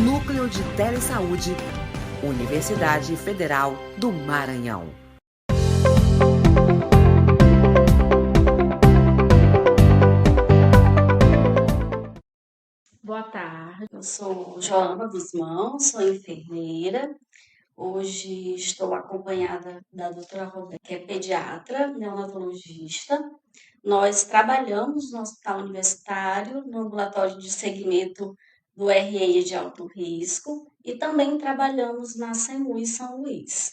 Núcleo de Telesaúde, Universidade Federal do Maranhão. Boa tarde, eu sou Joana Guzmão, sou enfermeira. Hoje estou acompanhada da doutora Roberta, que é pediatra, neonatologista. Nós trabalhamos no Hospital Universitário, no ambulatório de segmento do RE de alto risco e também trabalhamos na SEMU São Luís.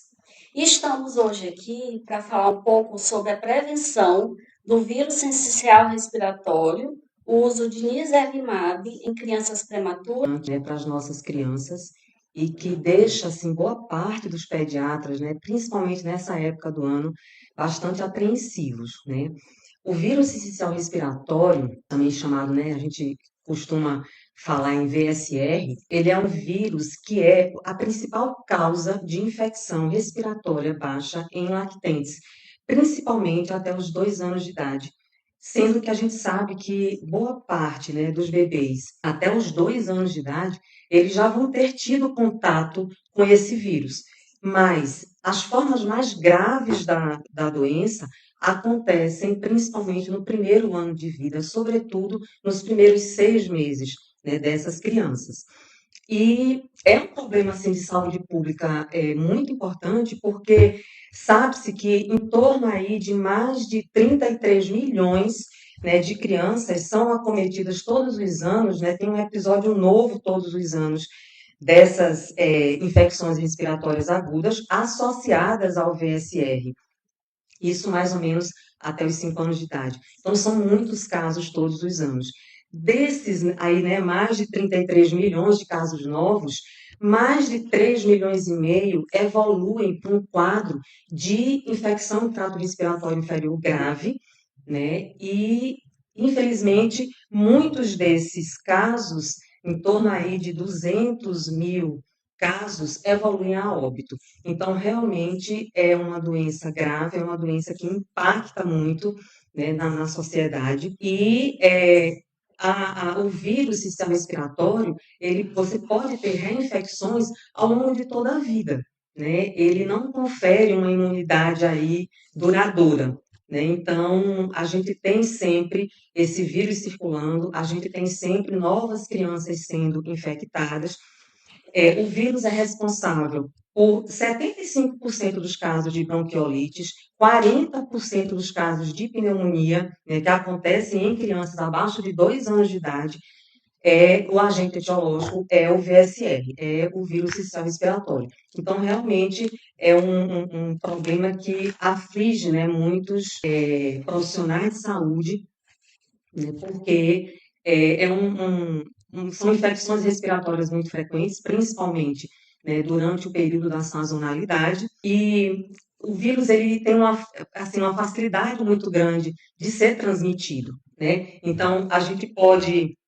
E estamos hoje aqui para falar um pouco sobre a prevenção do vírus sensicial respiratório, o uso de nirsevimab em crianças prematuras, para as nossas crianças, e que deixa assim boa parte dos pediatras, principalmente nessa época do ano, bastante apreensivos, né? O vírus sincicial respiratório, também chamado, a gente costuma falar em VSR, ele é um vírus que é a principal causa de infecção respiratória baixa em lactentes, principalmente até os 2 anos de idade. Sendo que a gente sabe que boa parte, dos bebês até os 2 anos de idade, eles já vão ter tido contato com esse vírus. Mas as formas mais graves da doença acontecem principalmente no primeiro ano de vida, sobretudo nos primeiros 6 meses, dessas crianças. E é um problema assim, de saúde pública muito importante, porque sabe-se que em torno aí de mais de 33 milhões, de crianças são acometidas todos os anos, tem um episódio novo todos os anos dessas infecções respiratórias agudas associadas ao VSR. Isso mais ou menos até os 5 anos de idade. Então, são muitos casos todos os anos. Desses aí, mais de 33 milhões de casos novos, mais de 3 milhões e meio evoluem para um quadro de infecção do trato respiratório inferior grave, E, infelizmente, muitos desses casos, em torno aí de 200 mil casos, evoluem a óbito. Então, realmente é uma doença grave, é uma doença que impacta muito, na sociedade. E o vírus sistema respiratório, você pode ter reinfecções ao longo de toda a vida, Ele não confere uma imunidade aí duradoura. Então, a gente tem sempre esse vírus circulando, a gente tem sempre novas crianças sendo infectadas. O vírus é responsável por 75% dos casos de bronquiolites, 40% dos casos de pneumonia, que acontecem em crianças abaixo de 2 anos de idade. O agente etiológico é o VSR, é o vírus sincicial respiratório. Então, realmente, é um problema que aflige, muitos profissionais de saúde, porque são infecções respiratórias muito frequentes, principalmente durante o período da sazonalidade, e o vírus ele tem uma facilidade muito grande de ser transmitido. Então, a gente pode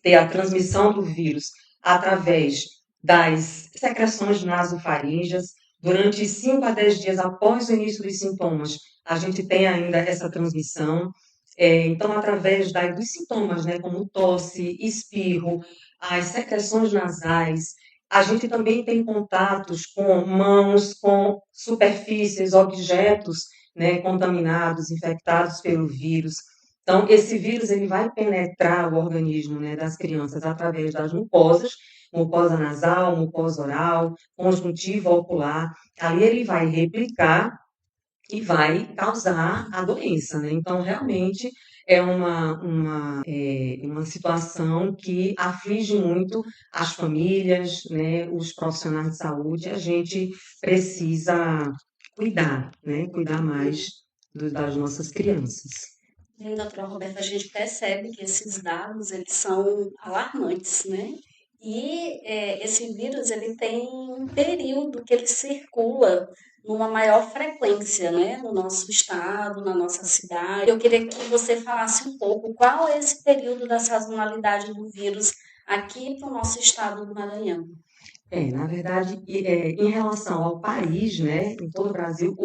ter a transmissão do vírus através das secreções nasofaríngeas. Durante 5 a 10 dias após o início dos sintomas, a gente tem ainda essa transmissão. Então, através dos sintomas, como tosse, espirro, as secreções nasais, a gente também tem contatos com mãos, com superfícies, objetos, contaminados, infectados pelo vírus. Então, esse vírus ele vai penetrar o organismo, das crianças através das mucosas, mucosa nasal, mucosa oral, conjuntiva ocular. Ali ele vai replicar e vai causar a doença, Então, realmente é uma situação que aflige muito as famílias, os profissionais de saúde. A gente precisa cuidar, Cuidar mais das nossas crianças. Doutora Roberta, a gente percebe que esses dados eles são alarmantes, E esse vírus ele tem um período que ele circula numa maior frequência, no nosso estado, na nossa cidade. Eu queria que você falasse um pouco qual é esse período da sazonalidade do vírus aqui para o nosso estado do Maranhão. Na verdade, em relação ao país, em todo o Brasil,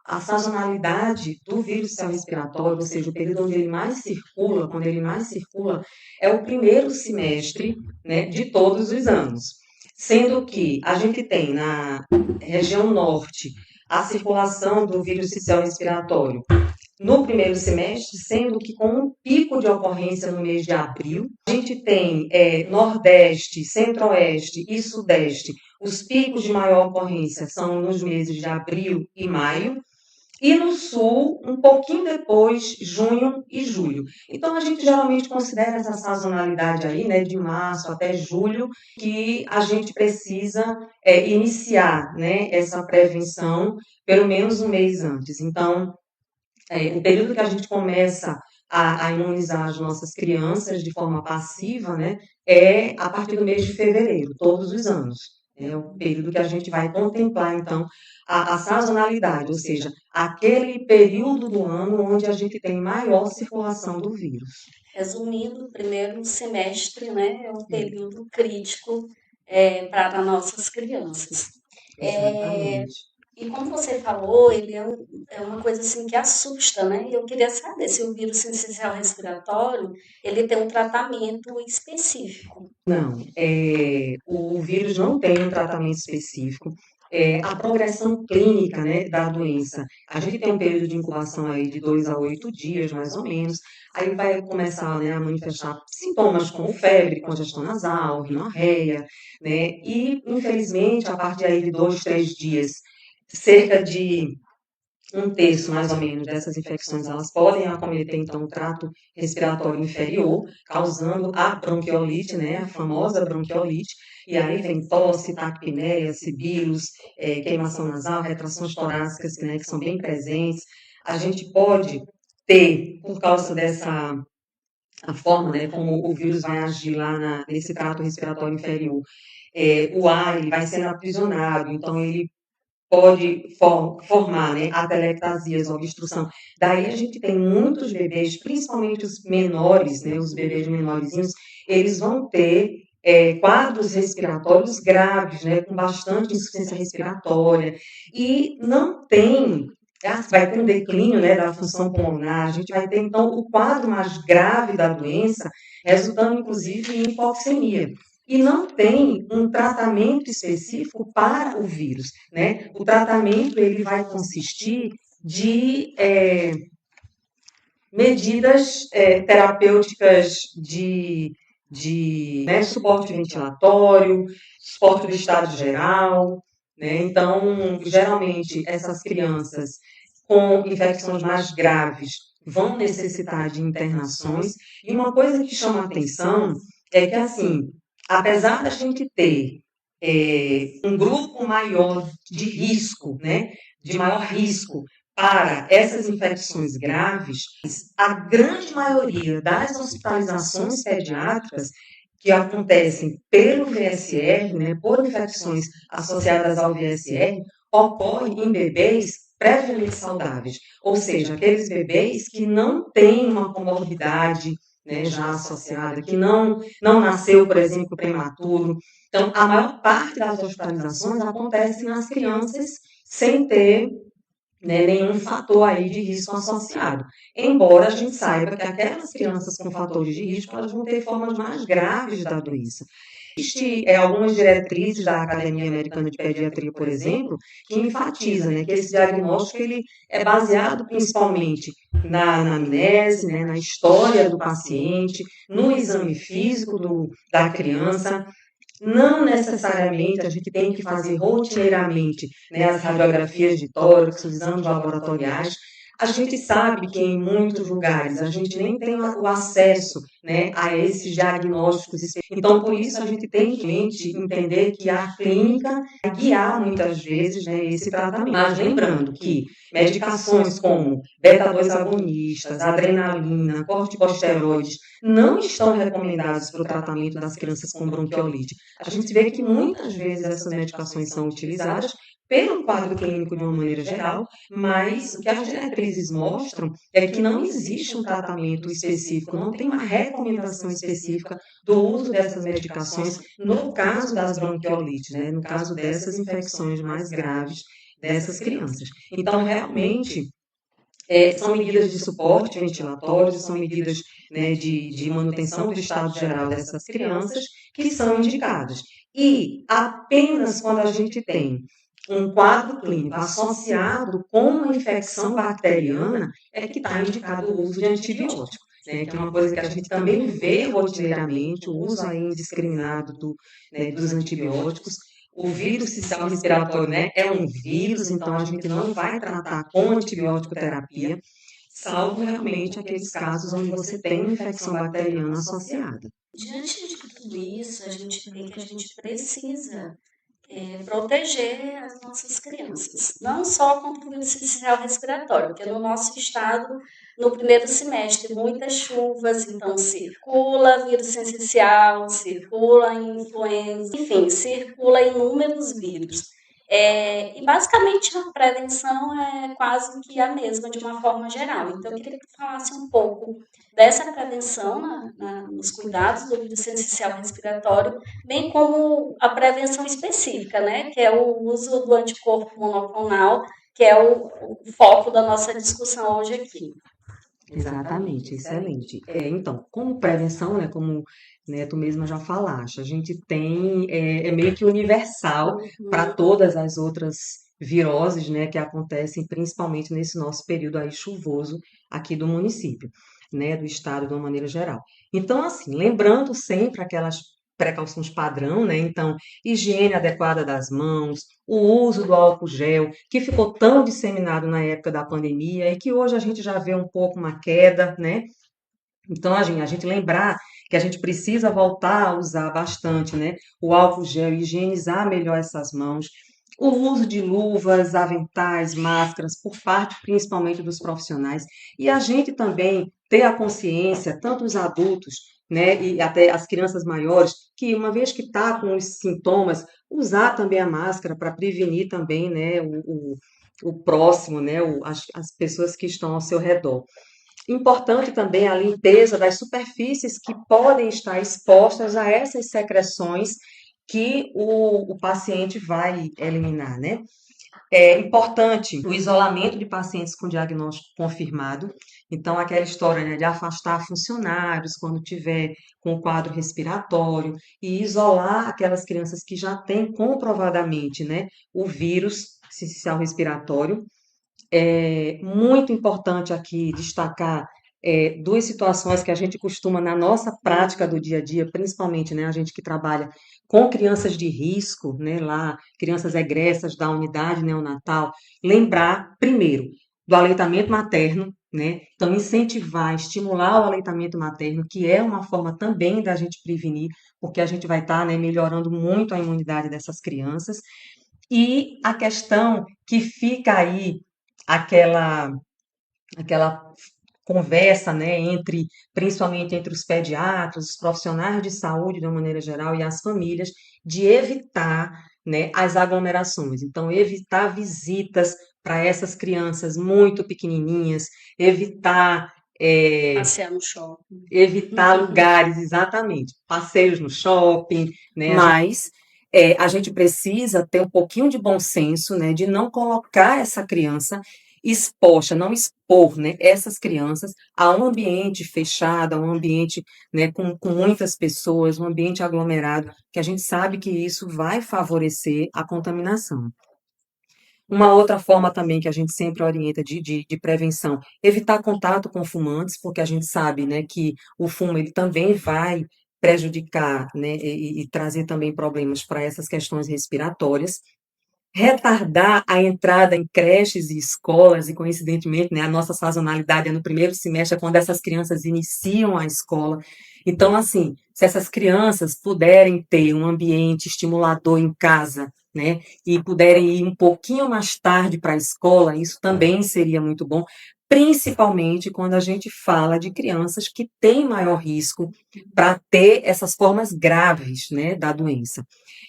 a sazonalidade do vírus sistema respiratório, ou seja, o período onde ele mais circula, quando ele mais circula, é o primeiro semestre, né, de todos os anos. Sendo que a gente tem na região norte a circulação do vírus sistema respiratório no primeiro semestre, sendo que com um pico de ocorrência no mês de abril. A gente tem Nordeste, Centro-Oeste e Sudeste. Os picos de maior ocorrência são nos meses de abril e maio. E no Sul, um pouquinho depois, junho e julho. Então, a gente geralmente considera essa sazonalidade aí, né, de março até julho, que a gente precisa iniciar, né, essa prevenção pelo menos um mês antes. Então, o período que a gente começa a imunizar as nossas crianças de forma passiva, né, é a partir do mês de fevereiro, todos os anos. É o período que a gente vai contemplar, então, a sazonalidade, ou seja, aquele período do ano onde a gente tem maior circulação do vírus. Resumindo, o primeiro semestre, né, é um período crítico para nossas crianças. Exatamente. E como você falou, ele é uma coisa assim que assusta, né? E eu queria saber se o vírus sensicial respiratório, ele tem um tratamento específico. Não, o vírus não tem um tratamento específico. A progressão clínica, né, da doença, a gente tem um período de incubação aí de 2 a 8 dias, mais ou menos. Aí vai começar, né, a manifestar sintomas como febre, congestão nasal, rinorreia, né? E, infelizmente, a partir aí de 2, 3 dias, cerca de um terço, mais ou menos, dessas infecções, elas podem acometer, então, o trato respiratório inferior, causando a bronquiolite, né, a famosa bronquiolite, e aí vem tosse, taquipneia, sibilos, queimação nasal, retrações torácicas, né, que são bem presentes. A gente pode ter, por causa dessa a forma, né, como o vírus vai agir lá nesse trato respiratório inferior, o ar ele vai sendo aprisionado, então ele pode formar, né, atelectasias, obstrução. Daí a gente tem muitos bebês, principalmente os menores, né, os bebês menorzinhos, eles vão ter quadros respiratórios graves, né, com bastante insuficiência respiratória, e não tem, vai ter um declínio, né, da função pulmonar, a gente vai ter, então, o quadro mais grave da doença, resultando, inclusive, em hipoxemia. E não tem um tratamento específico para o vírus, né? O tratamento ele vai consistir de medidas terapêuticas de suporte ventilatório, suporte do estado geral, né? Então, geralmente, essas crianças com infecções mais graves vão necessitar de internações. E uma coisa que chama a atenção é que, assim, apesar da gente ter um grupo maior de risco, né, de maior risco para essas infecções graves, a grande maioria das hospitalizações pediátricas que acontecem pelo VSR, né, por infecções associadas ao VSR, ocorrem em bebês previamente saudáveis, ou seja, aqueles bebês que não têm uma comorbidade, né, já associada, que não nasceu, por exemplo, prematuro. Então, a maior parte das hospitalizações acontecem nas crianças sem ter, né, nenhum fator aí de risco associado. Embora a gente saiba que aquelas crianças com fatores de risco, elas vão ter formas mais graves da doença. Existem algumas diretrizes da Academia Americana de Pediatria, por exemplo, que enfatizam, né, que esse diagnóstico ele é baseado principalmente na anamnese, né, na história do paciente, no exame físico da criança. Não necessariamente a gente tem que fazer rotineiramente, né, as radiografias de tórax, os exames laboratoriais. A gente sabe que em muitos lugares a gente nem tem o acesso, né, a esses diagnósticos. Então, por isso, a gente tem que entender que a clínica vai guiar muitas vezes, né, esse tratamento. Mas lembrando que medicações como beta-2 agonistas, adrenalina, corticosteroides, não estão recomendados para o tratamento das crianças com bronquiolite. A gente vê que muitas vezes essas medicações são utilizadas pelo quadro clínico de uma maneira geral, mas o que as diretrizes mostram é que não existe um tratamento específico, não tem uma recomendação específica do uso dessas medicações no caso das bronquiolites, né? No caso dessas infecções mais graves dessas crianças. Então, realmente, são medidas de suporte ventilatório, são medidas, né, de manutenção do estado geral dessas crianças que são indicadas. E apenas quando a gente tem um quadro clínico associado com uma infecção bacteriana é que está indicado o uso de antibiótico, né, que é uma coisa que a gente também vê rotineiramente, o uso aí indiscriminado dos antibióticos. O vírus sistema respiratório, né, é um vírus, então a gente não vai tratar com antibiótico terapia, salvo realmente aqueles casos onde você tem uma infecção bacteriana associada. Diante de tudo isso, a gente vê que a gente precisa proteger as nossas crianças, não só contra o vírus sincicial respiratório, porque no nosso estado, no primeiro semestre, muitas chuvas, então circula vírus sincicial, circula influenza, enfim, circula inúmeros vírus. E basicamente a prevenção é quase que a mesma de uma forma geral. Então eu queria que tu falasse um pouco dessa prevenção nos cuidados do vírus sincicial respiratório, bem como a prevenção específica, né, que é o uso do anticorpo monoclonal, que é o foco da nossa discussão hoje aqui. Exatamente, excelente. Então, como prevenção, né, como, né, tu mesma já falaste, a gente tem, meio que universal para todas as outras viroses, né, que acontecem principalmente nesse nosso período aí chuvoso aqui do município, né, do estado de uma maneira geral. Então, assim, lembrando sempre aquelas precauções padrão, né, então, higiene adequada das mãos, o uso do álcool gel, que ficou tão disseminado na época da pandemia e que hoje a gente já vê um pouco uma queda, né? Então, a gente lembrar que a gente precisa voltar a usar bastante, né, o álcool gel, higienizar melhor essas mãos, o uso de luvas, aventais, máscaras, por parte principalmente dos profissionais, e a gente também ter a consciência, tanto os adultos, né, e até as crianças maiores, que uma vez que está com os sintomas, usar também a máscara para prevenir também, né, o próximo, né, as pessoas que estão ao seu redor. Importante também a limpeza das superfícies que podem estar expostas a essas secreções que o paciente vai eliminar, né? É importante o isolamento de pacientes com diagnóstico confirmado. Então, aquela história, né, de afastar funcionários quando tiver com o quadro respiratório e isolar aquelas crianças que já têm comprovadamente, né, o vírus sincicial respiratório. É muito importante aqui destacar duas situações que a gente costuma, na nossa prática do dia a dia, principalmente, né, a gente que trabalha com crianças de risco, né, lá, crianças egressas da unidade neonatal, lembrar, primeiro, do aleitamento materno, né, então incentivar, estimular o aleitamento materno, que é uma forma também da gente prevenir, porque a gente vai estar, né, melhorando muito a imunidade dessas crianças, e a questão que fica aí aquela conversa, né, principalmente entre os pediatras, os profissionais de saúde de uma maneira geral e as famílias, de evitar, né, as aglomerações. Então, evitar visitas para essas crianças muito pequenininhas, evitar Passear no shopping. evitar lugares, exatamente, passeios no shopping, né? Mas a gente precisa ter um pouquinho de bom senso, né, de não colocar essa criança exposta, não expor, né, essas crianças a um ambiente fechado, a um ambiente, né, com muitas pessoas, um ambiente aglomerado, que a gente sabe que isso vai favorecer a contaminação. Uma outra forma também que a gente sempre orienta de prevenção, evitar contato com fumantes, porque a gente sabe, né, que o fumo ele também vai prejudicar, né, e trazer também problemas para essas questões respiratórias. Retardar a entrada em creches e escolas, e coincidentemente, né, a nossa sazonalidade é no primeiro semestre, é quando essas crianças iniciam a escola. Então, assim, se essas crianças puderem ter um ambiente estimulador em casa, né, e puderem ir um pouquinho mais tarde para a escola, isso também seria muito bom, principalmente quando a gente fala de crianças que têm maior risco para ter essas formas graves, né, da doença.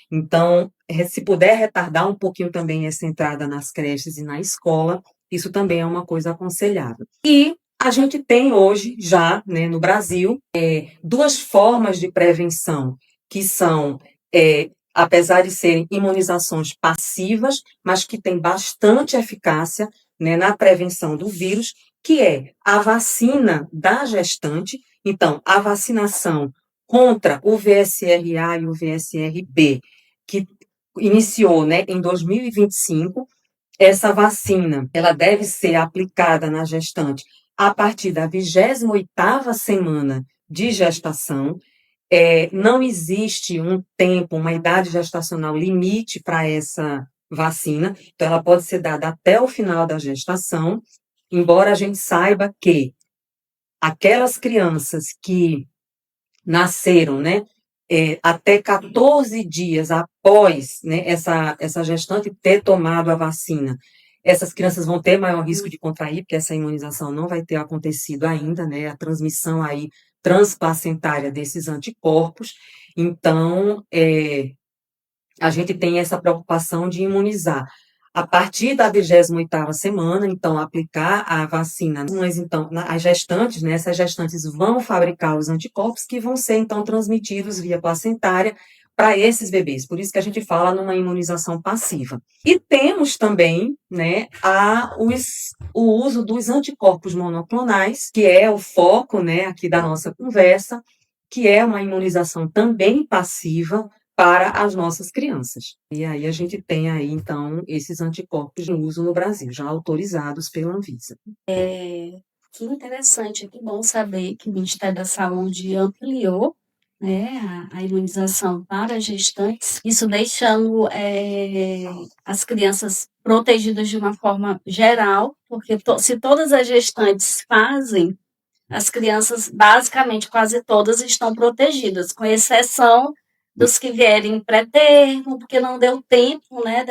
Então, se puder retardar um pouquinho também essa entrada nas creches e na escola, isso também é uma coisa aconselhável. E a gente tem hoje já, né, no Brasil, duas formas de prevenção, que são apesar de serem imunizações passivas, mas que têm bastante eficácia, né, na prevenção do vírus, que é a vacina da gestante. Então, a vacinação contra o VSR-A e o VSR-B, que iniciou, né, em 2025, essa vacina, ela deve ser aplicada na gestante a partir da 28ª semana de gestação. Não existe um tempo, uma idade gestacional limite para essa vacina, então ela pode ser dada até o final da gestação, embora a gente saiba que aquelas crianças que nasceram, né, até 14 dias após, né, essa gestante ter tomado a vacina, essas crianças vão ter maior risco de contrair, porque essa imunização não vai ter acontecido ainda, né, a transmissão aí transplacentária desses anticorpos. Então, a gente tem essa preocupação de imunizar a partir da 28ª semana, então, aplicar a vacina. Mas, então, as gestantes, né, essas gestantes vão fabricar os anticorpos que vão ser, então, transmitidos via placentária para esses bebês. Por isso que a gente fala numa imunização passiva. E temos também, né, o uso dos anticorpos monoclonais, que é o foco, né, aqui da nossa conversa, que é uma imunização também passiva para as nossas crianças. E aí a gente tem aí, então, esses anticorpos de uso no Brasil, já autorizados pela Anvisa. Que interessante, que bom saber que o Ministério da Saúde ampliou, né, a imunização para gestantes, isso deixando as crianças protegidas de uma forma geral, porque se todas as gestantes fazem, as crianças, basicamente, quase todas estão protegidas, com exceção dos que vierem pré-termo, porque não deu tempo, né,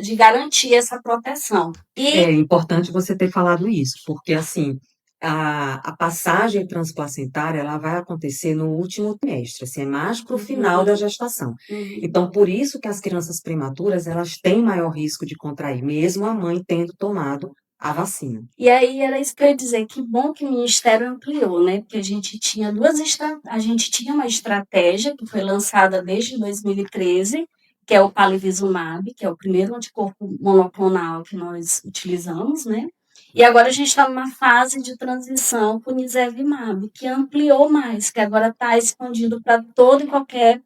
de garantir essa proteção. É importante você ter falado isso, porque, assim, a passagem transplacentária, ela vai acontecer no último trimestre, assim, é mais para o final da gestação. Então, por isso que as crianças prematuras, elas têm maior risco de contrair, mesmo a mãe tendo tomado a vacina. E aí era isso que eu ia dizer, que bom que o Ministério ampliou, né? Porque a gente tinha uma estratégia que foi lançada desde 2013, que é o palivizumab, que é o primeiro anticorpo monoclonal que nós utilizamos, né? E agora a gente está numa fase de transição para o nirsevimab, que ampliou mais, que agora está expandido para todo e qualquer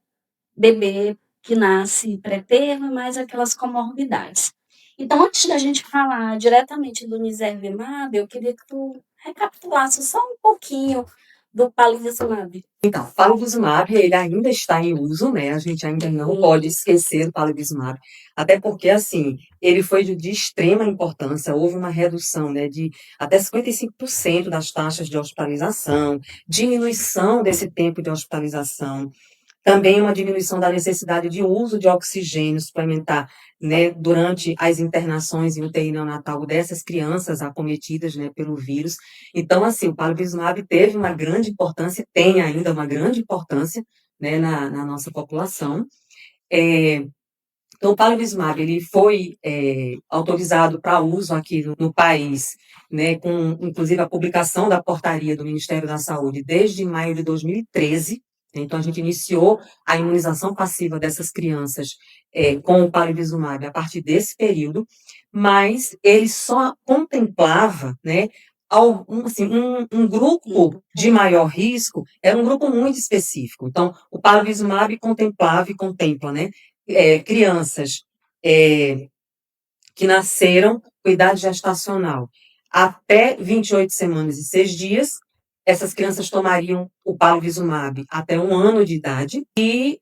bebê que nasce pré-termo, mais aquelas comorbidades. Então, antes da gente falar diretamente do nirsevimab, eu queria que tu recapitulasse só um pouquinho do palivizumab. Então, o palivizumab, ele ainda está em uso, né? A gente ainda não pode esquecer do palivizumab, até porque, assim, ele foi de extrema importância, houve uma redução, né, de até 55% das taxas de hospitalização, diminuição desse tempo de hospitalização, também uma diminuição da necessidade de uso de oxigênio suplementar, né, durante as internações em UTI neonatal dessas crianças acometidas, né, pelo vírus. Então, assim, o palivizumab teve uma grande importância, tem ainda uma grande importância, né, na nossa população. Então, o palivizumab, ele foi autorizado para uso aqui no país, né, com, inclusive, a publicação da portaria do Ministério da Saúde desde maio de 2013. Então, a gente iniciou a imunização passiva dessas crianças com o palivizumab a partir desse período, mas ele só contemplava, né, um grupo de maior risco, era um grupo muito específico. Então, o palivizumab contemplava e contempla, né, crianças que nasceram com idade gestacional até 28 semanas e 6 dias, essas crianças tomariam o palivizumab até 1 ano de idade, e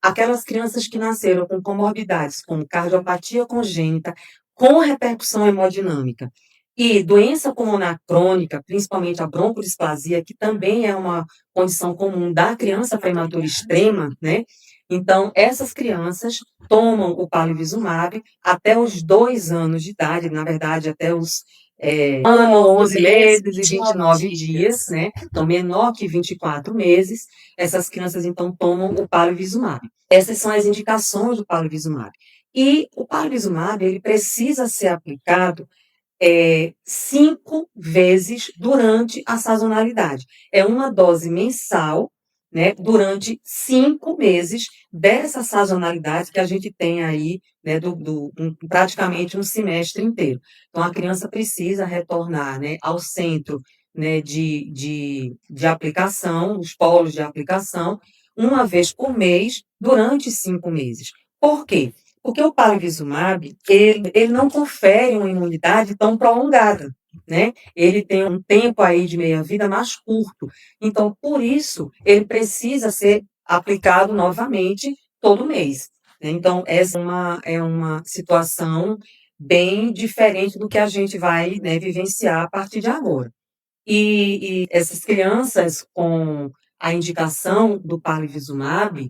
aquelas crianças que nasceram com comorbidades, como cardiopatia congênita, com repercussão hemodinâmica, e doença pulmonar crônica, principalmente a broncodisplasia, que também é uma condição comum da criança prematura extrema, né? Então, essas crianças tomam o palivizumab até os 2 anos de idade, na verdade, até os 11 meses e 29 dias, né? Então, menor que 24 meses, essas crianças, então, tomam o palivizumab. Essas são as indicações do palivizumab. E o palivizumab, ele precisa ser aplicado 5 vezes durante a sazonalidade. É uma dose mensal, né, durante 5 meses dessa sazonalidade que a gente tem aí, né, praticamente um semestre inteiro. Então, a criança precisa retornar, né, ao centro, né, de aplicação, os polos de aplicação, uma vez por mês, durante 5 meses. Por quê? Porque o palivizumab, ele não confere uma imunidade tão prolongada, né? Ele tem um tempo aí de meia-vida mais curto. Então, por isso, ele precisa ser aplicado novamente todo mês, né? Então, essa é uma situação bem diferente do que a gente vai, né, vivenciar a partir de agora. E essas crianças com a indicação do palivizumab,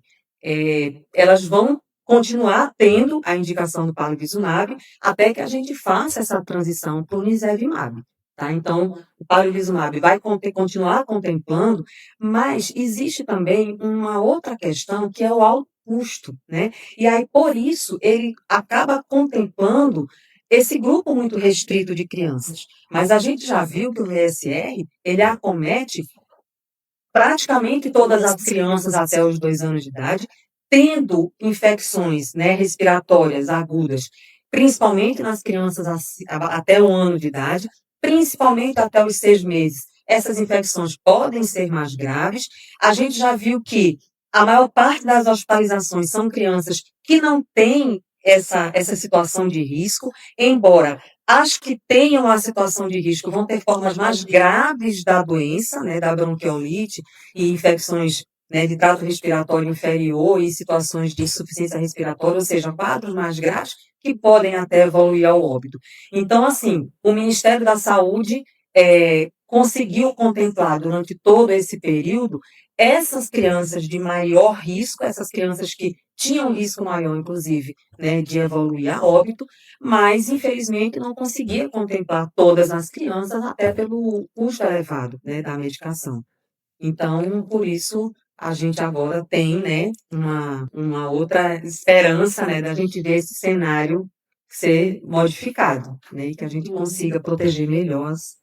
elas vão continuar tendo a indicação do palivizumab até que a gente faça essa transição para o nirsevimab, tá? Então, o palivizumab vai continuar contemplando, mas existe também uma outra questão que é o alto custo, né? E aí, por isso, ele acaba contemplando esse grupo muito restrito de crianças. Mas a gente já viu que o VSR, ele acomete praticamente todas as crianças até os 2 anos de idade, tendo infecções, né, respiratórias agudas, principalmente nas crianças até o ano de idade, principalmente até os 6 meses. Essas infecções podem ser mais graves. A gente já viu que a maior parte das hospitalizações são crianças que não têm essa situação de risco, embora as que tenham a situação de risco vão ter formas mais graves da doença, né, da bronquiolite e infecções, né, de trato respiratório inferior e situações de insuficiência respiratória, ou seja, quadros mais graves que podem até evoluir ao óbito. Então, assim, o Ministério da Saúde conseguiu contemplar durante todo esse período essas crianças de maior risco, essas crianças que tinham risco maior, inclusive, né, de evoluir a óbito, mas, infelizmente, não conseguia contemplar todas as crianças, até pelo custo elevado, né, da medicação. Então, por isso, a gente agora tem, né, uma outra esperança, né, da gente ver esse cenário ser modificado, né, e que a gente consiga proteger melhor as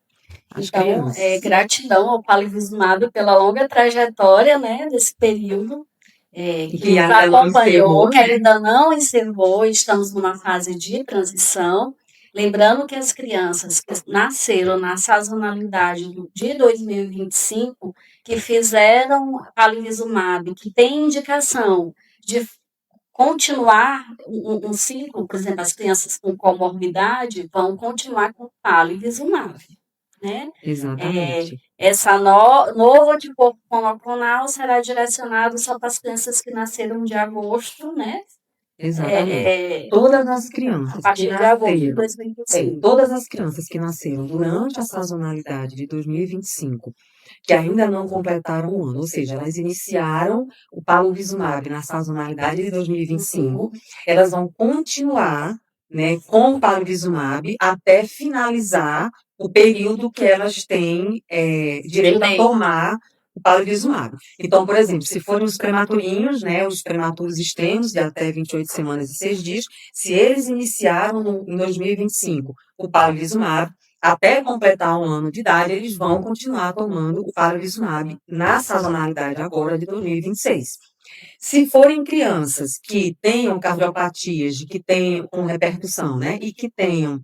Então, crianças. gratidão ao palivizumab pela longa trajetória, né, desse período, que nos ainda não acompanhou, encerrou, que né? ainda não encerrou, estamos numa fase de transição. Lembrando que as crianças que nasceram na sazonalidade de 2025, que fizeram palivizumab, que tem indicação de continuar um ciclo, por exemplo, as crianças com comorbidade vão continuar com palivizumab, né? Exatamente. Essa novo anticorpo monoclonal será direcionado só para as crianças que nasceram de agosto, né? Exatamente. Todas as A crianças que partir de agosto de nasceram, 2025. todas as crianças que nasceram durante a sazonalidade de 2025, que ainda não completaram um ano, ou seja, elas iniciaram o palivizumab na sazonalidade de 2025, elas vão continuar, né, com o palivizumab até finalizar o período que elas têm direito a tomar o palivizumab. Então, por exemplo, se forem os prematurinhos, né, os prematuros extremos de até 28 semanas e 6 dias, se eles iniciaram em 2025 o palivizumab, até completar um ano de idade, eles vão continuar tomando o palivizumab na sazonalidade agora de 2026. Se forem crianças que tenham cardiopatias, que tenham com repercussão, né, e que tenham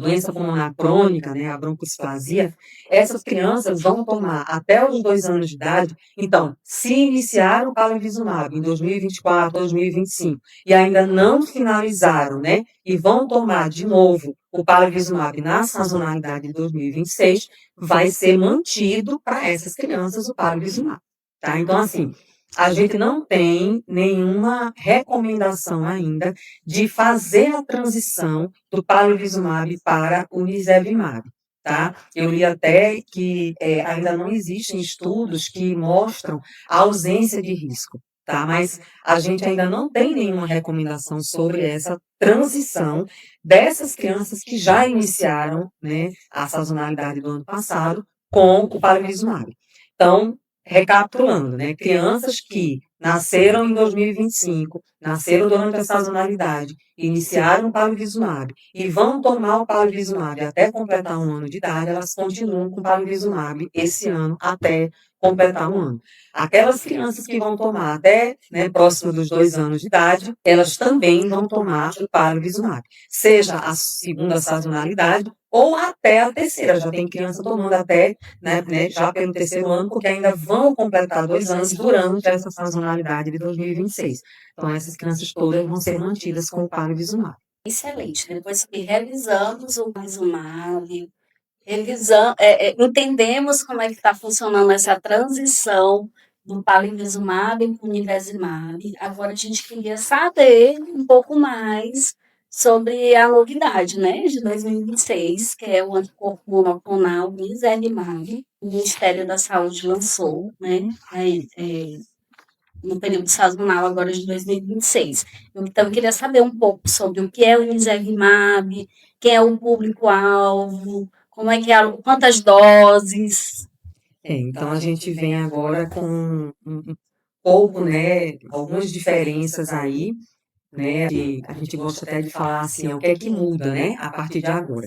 doença pulmonar crônica, né, a broncosplasia, essas crianças vão tomar até os 2 anos de idade. Então, se iniciaram o palivizumab em 2024, 2025 e ainda não finalizaram, né, e vão tomar de novo o palivizumab na sazonalidade de 2026, vai ser mantido para essas crianças o palivizumab, tá? Então, assim, a gente não tem nenhuma recomendação ainda de fazer a transição do palivizumab para o nirsevimab, tá? Eu li até que ainda não existem estudos que mostram a ausência de risco, tá? Mas a gente ainda não tem nenhuma recomendação sobre essa transição dessas crianças que já iniciaram, né, a sazonalidade do ano passado com o palivizumab. Então, recapitulando, né, crianças que nasceram em 2025, nasceram durante a sazonalidade, iniciaram o palivizumab e vão tomar o palivizumab até completar um ano de idade, elas continuam com o palivizumab esse ano até completar um ano. Aquelas crianças que vão tomar até, né, próximo dos 2 anos de idade, elas também vão tomar o Palivizumab, seja a segunda sazonalidade ou até a terceira. Já tem criança tomando até, né, já pelo terceiro ano, porque ainda vão completar 2 anos durante essa sazonalidade de 2026. Então, essas crianças todas vão ser mantidas com o Palivizumab. Excelente. Depois que revisamos o Palivizumab, entendemos como é que está funcionando essa transição do Palivizumab para o Nivesimab. Agora a gente queria saber um pouco mais sobre a novidade, né, de 2026, que é o anticorpo monoclonal Nivesimab. O Ministério da Saúde lançou, né, no período sazonal agora de 2026. Então, eu queria saber um pouco sobre o que é o Nivesimab, quem é o público-alvo, como é que é, quantas doses. Então, a gente vem agora com um pouco, né, algumas diferenças aí, né, que a gente gosta até de falar assim, o que é que muda, né, a partir de agora.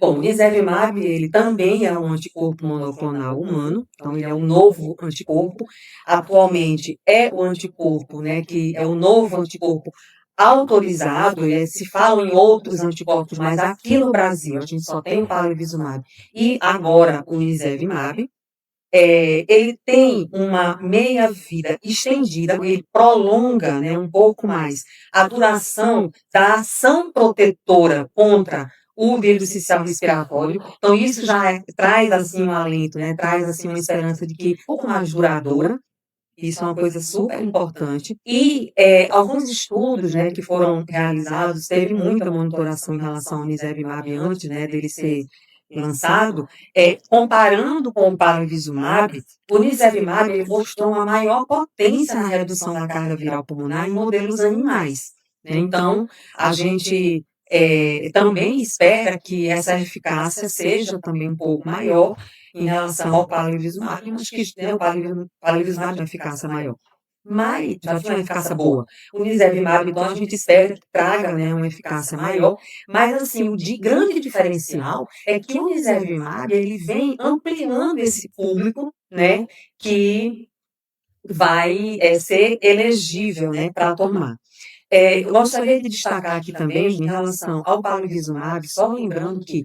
Bom, o Nirsevimab, ele também é um anticorpo monoclonal humano, então ele é um novo anticorpo. Atualmente é o anticorpo, né, que é o novo anticorpo autorizado, se fala em outros anticorpos, mas aqui no Brasil a gente só tem o Palivizumab e agora o Nirsevimab. Ele tem uma meia-vida estendida, ele prolonga, né, um pouco mais a duração da ação protetora contra o vírus sincicial respiratório. Então, isso já traz assim um alento, né, traz assim uma esperança de que um pouco mais duradoura. Isso é uma coisa super importante. E alguns estudos, né, que foram realizados, teve muita monitoração em relação ao Nirsevimab antes, né, dele ser lançado, comparando com o Palivizumab, o Nirsevimab ele mostrou uma maior potência na redução da carga viral pulmonar em modelos animais, né? Então, a gente também espera que essa eficácia seja também um pouco maior em relação ao Palivizumab, mas que né, o Palivizumab tem uma eficácia maior. Mas já tinha uma eficácia boa. O Nirsevimab, então, a gente espera que traga, né, uma eficácia maior. Mas, assim, grande diferencial é que o Nirsevimab, ele vem ampliando esse público, né, que vai ser elegível, né, para tomar. Eu gostaria de destacar aqui também, em relação ao Palivizumab, só lembrando que,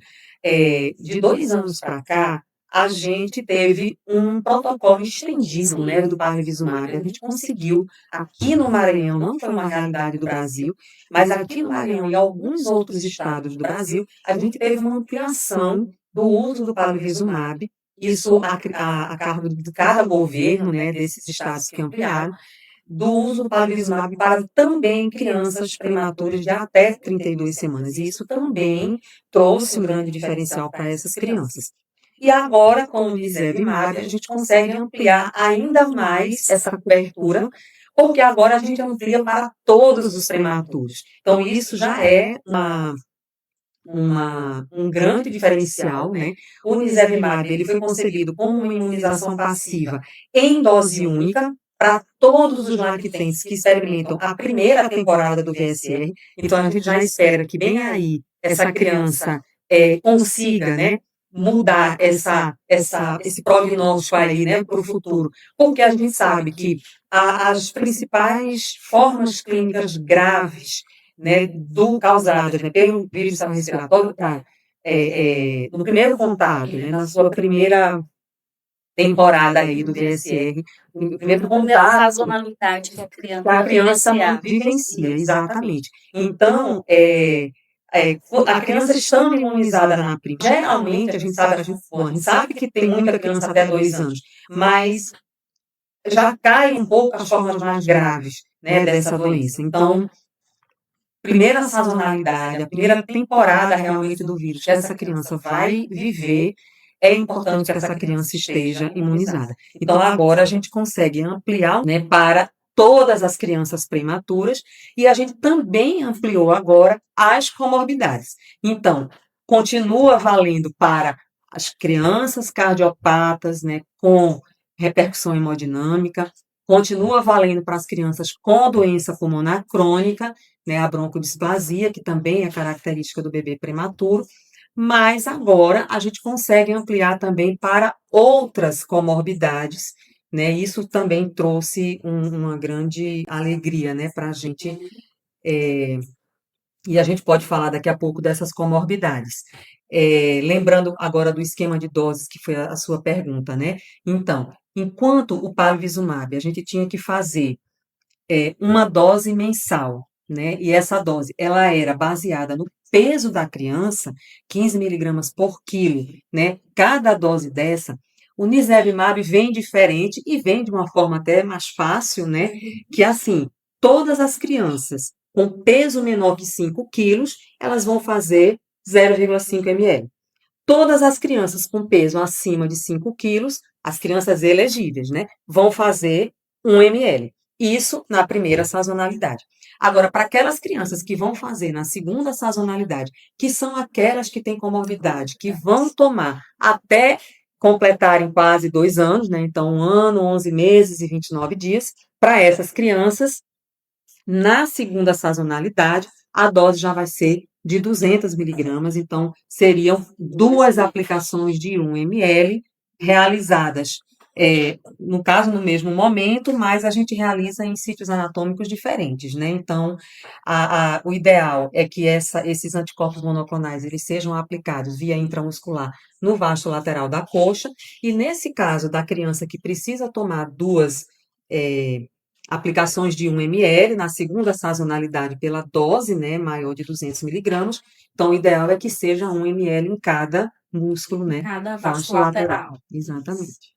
de 2 anos para cá, a gente teve um protocolo estendido, né, do Palivizumab. A gente conseguiu, aqui no Maranhão, não foi uma realidade do Brasil, mas aqui no Maranhão e alguns outros estados do Brasil, a gente teve uma ampliação do uso do Palivizumab, isso a cargo de cada governo, né, desses estados que ampliaram, do uso do Palivizumab para também crianças prematuras de até 32 semanas. E isso também trouxe um grande diferencial para essas crianças. E agora, com o Nirsevimab, a gente consegue ampliar ainda mais essa cobertura, porque agora a gente amplia para todos os prematuros. Então, isso já é um grande diferencial, né? O Nirsevimab, ele foi concebido como uma imunização passiva em dose única para todos os lactentes que experimentam a primeira temporada do VSR. Então, a gente já espera que bem aí essa criança consiga, né, mudar esse prognóstico aí, né, para o futuro. Porque a gente sabe que as principais formas clínicas graves, né, causadas, né, pelo vírus respiratório, no primeiro contato, né, na sua primeira temporada aí do VSR, no primeiro contato, Sazonalidade que a criança vivencia, exatamente. Então, a criança estando imunizada na PRIM, geralmente a gente sabe que tem muita criança até 2 anos, mas já cai um pouco as formas mais graves, né, dessa doença. Então, primeira sazonalidade, a primeira temporada realmente do vírus que essa criança vai viver, é importante que essa criança esteja imunizada. Então, agora a gente consegue ampliar, né, para todas as crianças prematuras e a gente também ampliou agora as comorbidades. Então, continua valendo para as crianças cardiopatas, né, com repercussão hemodinâmica, continua valendo para as crianças com doença pulmonar crônica, né, a broncodisplasia, que também é característica do bebê prematuro, mas agora a gente consegue ampliar também para outras comorbidades, né? Isso também trouxe uma grande alegria, né, para a gente, e a gente pode falar daqui a pouco dessas comorbidades. Lembrando agora do esquema de doses, que foi a sua pergunta, né? Então, enquanto o palivizumab, a gente tinha que fazer uma dose mensal, né? E essa dose, ela era baseada no peso da criança, 15 miligramas por quilo, né? Cada dose dessa, o nirsevimab vem diferente e vem de uma forma até mais fácil, né? Que assim, todas as crianças com peso menor que 5 quilos, elas vão fazer 0,5 ml. Todas as crianças com peso acima de 5 quilos, as crianças elegíveis, né, vão fazer 1 ml. Isso na primeira sazonalidade. Agora, para aquelas crianças que vão fazer na segunda sazonalidade, que são aquelas que têm comorbidade, que vão tomar até completarem quase 2 anos, né, então 1 ano, 11 meses e 29 dias, para essas crianças, na segunda sazonalidade, a dose já vai ser de 200 miligramas, então seriam 2 aplicações de 1 ml realizadas, no caso, no mesmo momento, mas a gente realiza em sítios anatômicos diferentes, né? Então, o ideal é que esses anticorpos monoclonais eles sejam aplicados via intramuscular no vasto lateral da coxa, e nesse caso da criança que precisa tomar 2 aplicações de 1 ml, na segunda sazonalidade pela dose, né, maior de 200 miligramas. Então, o ideal é que seja 1 ml em cada músculo, né, Cada vasto vasto lateral. Exatamente.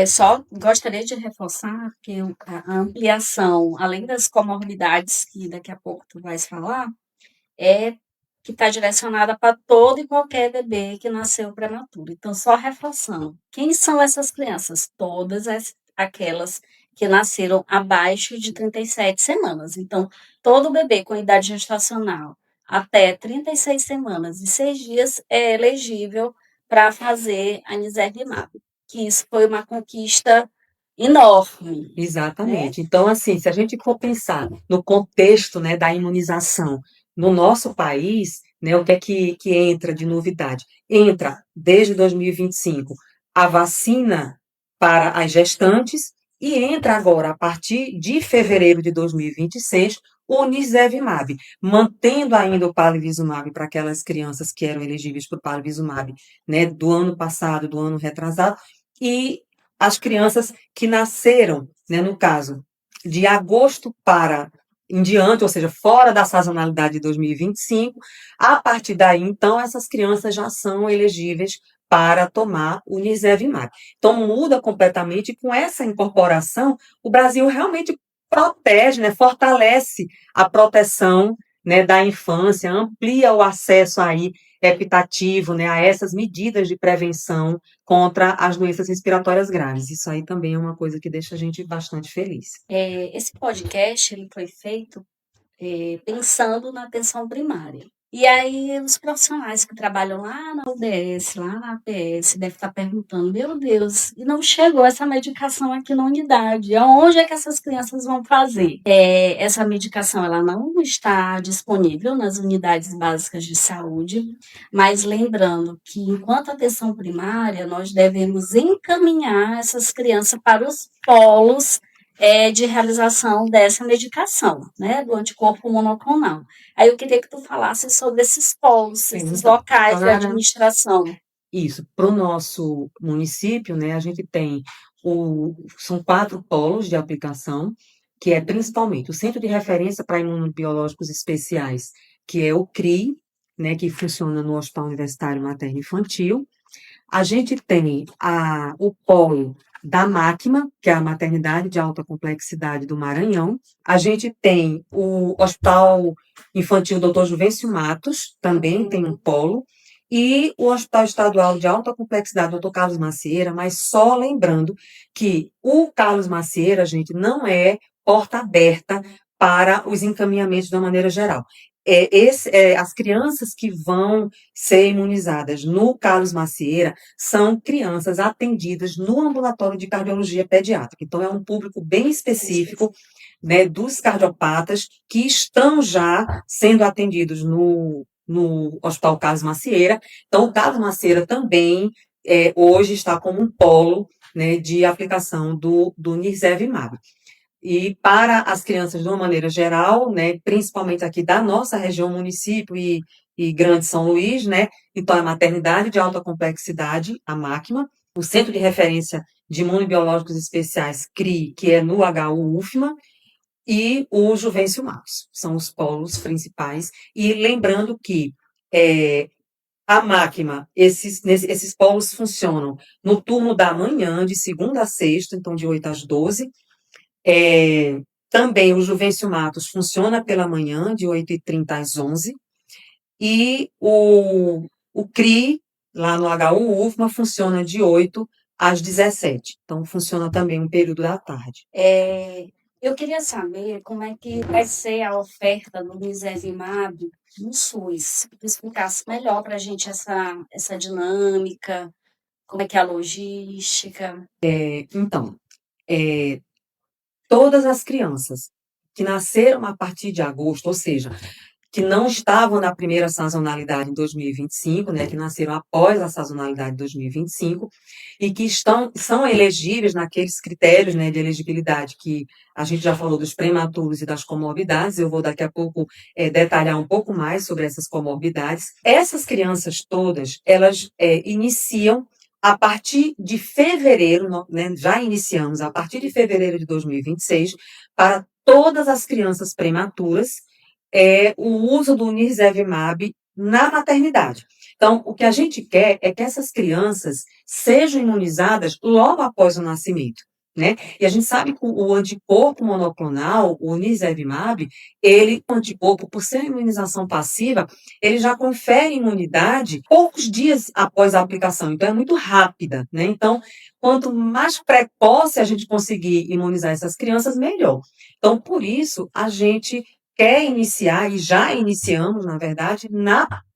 Só gostaria de reforçar que a ampliação, além das comorbidades que daqui a pouco tu vais falar, que está direcionada para todo e qualquer bebê que nasceu prematuro. Então, só reforçando, quem são essas crianças? Todas aquelas que nasceram abaixo de 37 semanas. Então, todo bebê com idade gestacional até 36 semanas e 6 dias é elegível para fazer a nirsevimab, que isso foi uma conquista enorme, né? Exatamente. Então, assim, se a gente for pensar no contexto, né, da imunização no nosso país, né, o que é que entra de novidade? Entra, desde 2025, a vacina para as gestantes e entra agora, a partir de fevereiro de 2026, o nirsevimab, mantendo ainda o palivizumab para aquelas crianças que eram elegíveis para o palivizumab, né, do ano passado, do ano retrasado, e as crianças que nasceram, né, no caso, de agosto para em diante, ou seja, fora da sazonalidade de 2025, a partir daí, então, essas crianças já são elegíveis para tomar o nirsevimab. Então, muda completamente, e com essa incorporação, o Brasil realmente protege, né, fortalece a proteção, né, da infância, amplia o acesso aí equitativo, né, a essas medidas de prevenção contra as doenças respiratórias graves. Isso aí também é uma coisa que deixa a gente bastante feliz. Esse podcast ele foi feito pensando na atenção primária. E aí os profissionais que trabalham lá na UBS, lá na APS, devem estar perguntando, meu Deus, e não chegou essa medicação aqui na unidade, aonde é que essas crianças vão fazer? Essa medicação ela não está disponível nas unidades básicas de saúde, mas lembrando que enquanto atenção primária, nós devemos encaminhar essas crianças para os polos de realização dessa medicação, né, do anticorpo monoclonal. Aí eu queria que tu falasse sobre esses polos, esses locais de administração. Isso, para o nosso município, né, a gente tem são 4 polos de aplicação, que é principalmente o Centro de Referência para Imunobiológicos Especiais, que é o CRI, né, que funciona no Hospital Universitário Materno Infantil. A gente tem o polo da máquina, que é a maternidade de alta complexidade do Maranhão. A gente tem o Hospital Infantil Dr. Juvencio Matos, também tem um polo, e o Hospital Estadual de Alta Complexidade, Dr. Carlos Macieira, mas só lembrando que o Carlos Macieira, gente, não é porta aberta para os encaminhamentos de uma maneira geral. As crianças que vão ser imunizadas no Carlos Macieira são crianças atendidas no ambulatório de cardiologia pediátrica. Então, é um público bem específico, né, dos cardiopatas que estão já sendo atendidos no no Hospital Carlos Macieira. Então, o Carlos Macieira também hoje está como um polo, né, de aplicação do Nirsevimab. E para as crianças de uma maneira geral, né, principalmente aqui da nossa região, município e Grande São Luís, né, então a maternidade de alta complexidade, a máquina, o Centro de Referência de Imunobiológicos Especiais, CRI, que é no HU UFMA, e o Juvencio Marcos, são os polos principais. E lembrando que a máquina, esses polos funcionam no turno da manhã, de segunda a sexta, então de 8 às 12. Também o Juvencio Matos funciona pela manhã, de 8h30 às 11. E o CRI, lá no HU UFMA, funciona de 8 às 17. Então, funciona também um período da tarde. Eu queria saber como é que vai ser a oferta do Nirsevimab no SUS. Se você explicasse melhor para a gente essa dinâmica, como é que é a logística. Então, todas as crianças que nasceram a partir de agosto, ou seja, que não estavam na primeira sazonalidade em 2025, né, que nasceram após a sazonalidade de 2025, e que são elegíveis naqueles critérios, né, de elegibilidade que a gente já falou dos prematuros e das comorbidades. Eu vou daqui a pouco detalhar um pouco mais sobre essas comorbidades. Essas crianças todas, elas iniciam a partir de fevereiro, né, já iniciamos a partir de fevereiro de 2026, para todas as crianças prematuras, o uso do Nirsevimab na maternidade. Então, o que a gente quer é que essas crianças sejam imunizadas logo após o nascimento, né? E a gente sabe que o anticorpo monoclonal, o Nirsevimab, o anticorpo, por ser uma imunização passiva, ele já confere imunidade poucos dias após a aplicação, então é muito rápida, né? Então, quanto mais precoce a gente conseguir imunizar essas crianças, melhor. Então, por isso, a gente quer iniciar, e já iniciamos, na verdade,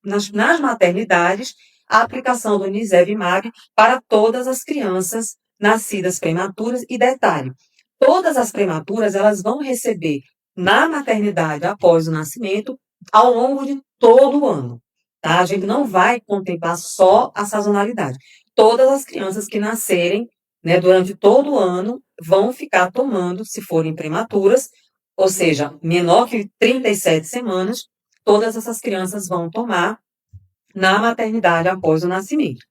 nas maternidades, a aplicação do Nirsevimab para todas as crianças nascidas prematuras. E detalhe, todas as prematuras, elas vão receber na maternidade, após o nascimento, ao longo de todo o ano, tá? A gente não vai contemplar só a sazonalidade. Todas as crianças que nascerem, né, durante todo o ano, vão ficar tomando, se forem prematuras, ou seja, menor que 37 semanas, todas essas crianças vão tomar na maternidade após o nascimento,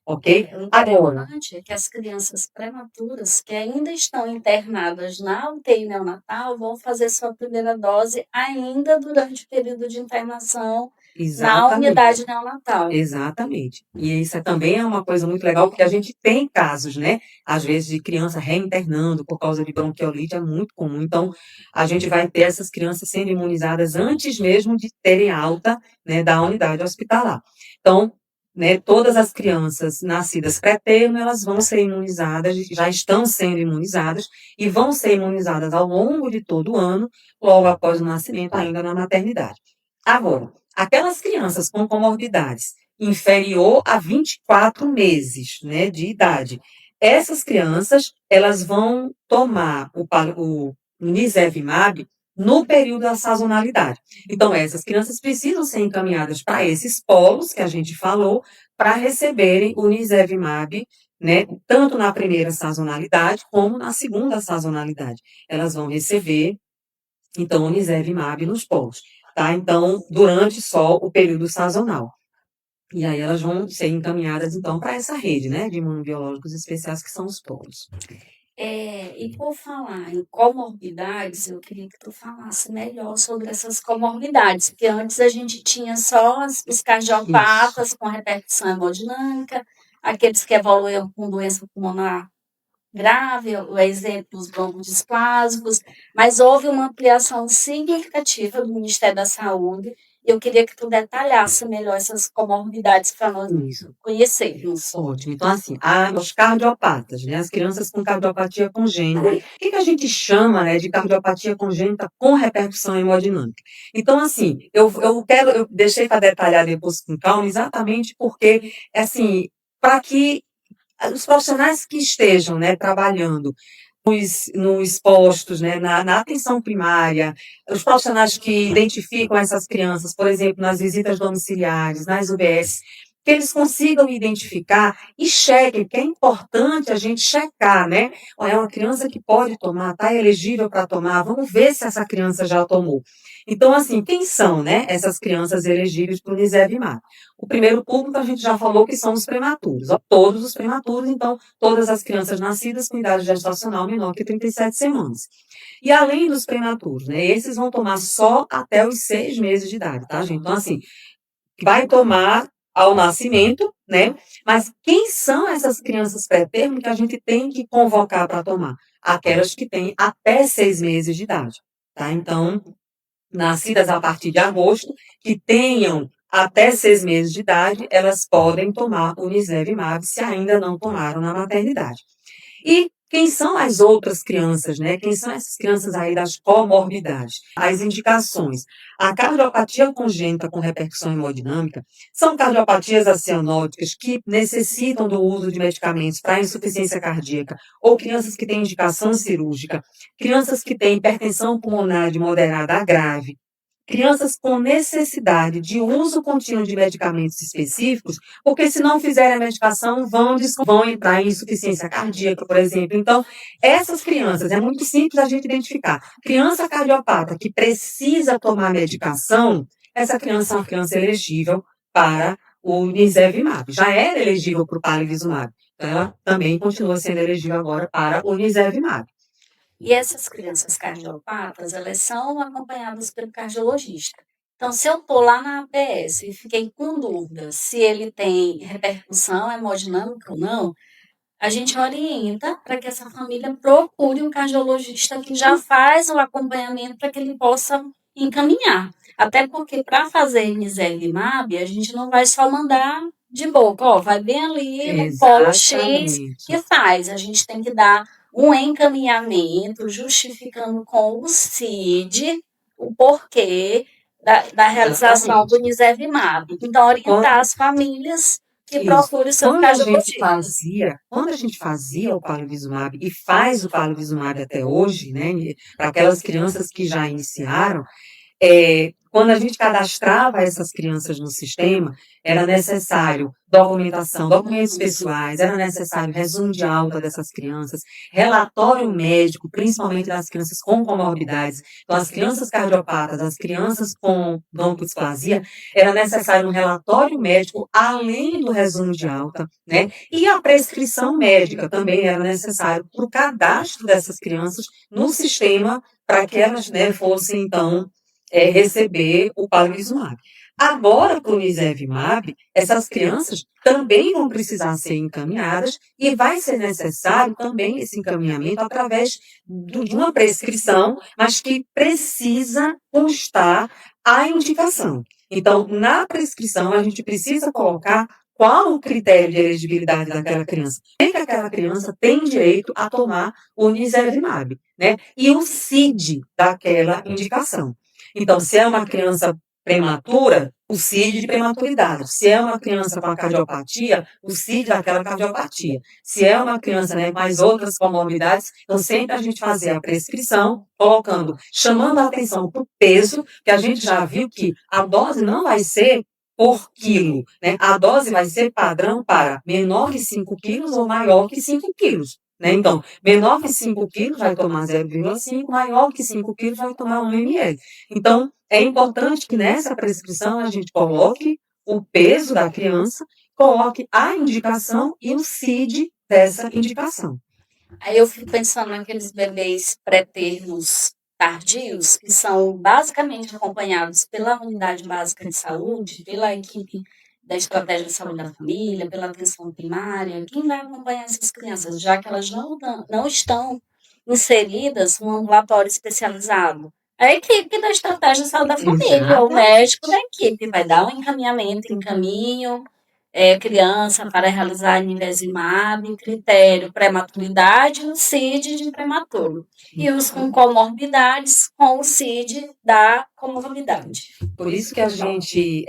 ok? O interessante é que as crianças prematuras que ainda estão internadas na UTI neonatal vão fazer sua primeira dose ainda durante o período de internação na unidade neonatal. Exatamente. E isso também é uma coisa muito legal, porque a gente tem casos, né? Às vezes, de criança reinternando por causa de bronquiolite, é muito comum. Então, a gente vai ter essas crianças sendo imunizadas antes mesmo de terem alta, né, da unidade hospitalar. Então, né, todas as crianças nascidas pré-termo, elas vão ser imunizadas, já estão sendo imunizadas, e vão ser imunizadas ao longo de todo o ano, logo após o nascimento, ainda na maternidade. Agora, aquelas crianças com comorbidades inferior a 24 meses, né, de idade, essas crianças, elas vão tomar o Nirsevimab no período da sazonalidade. Então, essas crianças precisam ser encaminhadas para esses polos que a gente falou, para receberem o Nirsevimab, né, tanto na primeira sazonalidade como na segunda sazonalidade. Elas vão receber, então, o Nirsevimab nos polos. Tá? Então, durante só o período sazonal. E aí elas vão ser encaminhadas, então, para essa rede, né, de imunobiológicos especiais, que são os polos. E por falar em comorbidades, eu queria que tu falasse melhor sobre essas comorbidades, porque antes a gente tinha só os cardiopatas com repercussão hemodinâmica, aqueles que evoluíam com doença pulmonar grave, o exemplo, os broncodisplásicos, mas houve uma ampliação significativa do Ministério da Saúde. Eu queria que tu detalhasse melhor essas comorbidades para nós conhecermos. Ótimo. Então, assim, os cardiopatas, né, as crianças com cardiopatia congênita. O que a gente chama, né, de cardiopatia congênita com repercussão hemodinâmica? Então, assim, eu deixei para detalhar depois com calma, exatamente porque, assim, para que os profissionais que estejam, né, trabalhando nos postos, né, na atenção primária, os profissionais que identificam essas crianças, por exemplo, nas visitas domiciliares, nas UBS, que eles consigam identificar e chequem, porque é importante a gente checar, né? Olha, é uma criança que pode tomar, está elegível para tomar, vamos ver se essa criança já tomou. Então, assim, quem são, né, essas crianças elegíveis para o Nirsevimab? O primeiro público a gente já falou que são os prematuros, ó, todos os prematuros, então, todas as crianças nascidas com idade gestacional menor que 37 semanas. E além dos prematuros, né, esses vão tomar só até os 6 meses de idade, tá, gente? Então, assim, vai tomar ao nascimento, né? Mas quem são essas crianças pré-termo que a gente tem que convocar para tomar? Aquelas que têm até 6 meses de idade, tá? Então, nascidas a partir de agosto, que tenham até 6 meses de idade, elas podem tomar o Nirsevimab se ainda não tomaram na maternidade. E quem são as outras crianças, né? Quem são essas crianças aí das comorbidades? As indicações. A cardiopatia congênita com repercussão hemodinâmica são cardiopatias acianóticas que necessitam do uso de medicamentos para insuficiência cardíaca, ou crianças que têm indicação cirúrgica, crianças que têm hipertensão pulmonar de moderada a grave, crianças com necessidade de uso contínuo de medicamentos específicos, porque se não fizerem a medicação, vão entrar em insuficiência cardíaca, por exemplo. Então, essas crianças, é muito simples a gente identificar. Criança cardiopata que precisa tomar medicação, essa criança é uma criança elegível para o Nirsevimab. Já era elegível para o Palivizumab. Então, ela também continua sendo elegível agora para o Nirsevimab. E essas crianças cardiopatas, elas são acompanhadas pelo cardiologista. Então, se eu estou lá na APS e fiquei com dúvida se ele tem repercussão hemodinâmica ou não, a gente orienta para que essa família procure um cardiologista que já faz o acompanhamento para que ele possa encaminhar. Até porque para fazer Nirsevimab, a gente não vai só mandar de boca, ó, vai bem ali no polo X e faz. A gente tem que dar um encaminhamento justificando com o CID o porquê da realização do Nirsevimab. Então, orientar as famílias que procure o seu cardiologista. Quando a gente fazia o Palivizumab e faz o Palivizumab até hoje, né, para aquelas crianças que já iniciaram, quando a gente cadastrava essas crianças no sistema, era necessário documentação, documentos pessoais, era necessário resumo de alta dessas crianças, relatório médico, principalmente das crianças com comorbidades. Então, as crianças cardiopatas, as crianças com broncodisplasia, era necessário um relatório médico, além do resumo de alta, né? E a prescrição médica também era necessário para o cadastro dessas crianças no sistema, para que elas, né, fossem, então, receber o Palivizumab. Agora, para o Nirsevimab, essas crianças também vão precisar ser encaminhadas e vai ser necessário também esse encaminhamento através de uma prescrição, mas que precisa constar a indicação. Então, na prescrição, a gente precisa colocar qual o critério de elegibilidade daquela criança. Por que aquela criança tem direito a tomar o Nirsevimab, né? E o CID daquela indicação. Então, se é uma criança prematura, o CID de prematuridade. Se é uma criança com a cardiopatia, o CID daquela cardiopatia. Se é uma criança, né, com as outras comorbidades, então sempre a gente fazer a prescrição, chamando a atenção para o peso, que a gente já viu que a dose não vai ser por quilo, né? A dose vai ser padrão para menor que 5 quilos ou maior que 5 quilos. Né? Então, menor que 5 quilos vai tomar 0,5, maior que 5 quilos vai tomar 1 ml. Então, é importante que nessa prescrição a gente coloque o peso da criança, coloque a indicação e o CID dessa indicação. Aí eu fico pensando naqueles bebês pré-termos tardios, que são basicamente acompanhados pela unidade básica de saúde, pela equipe da estratégia de saúde da família, pela atenção primária. Quem vai acompanhar essas crianças, já que elas não estão inseridas no ambulatório especializado? A equipe da estratégia de saúde da família, o médico da equipe vai dar um encaminhamento, encaminho, criança para realizar Nirsevimab, critério prematuridade, o CID de prematuro. E os com comorbidades, com o CID da comorbidade. Por isso que a gente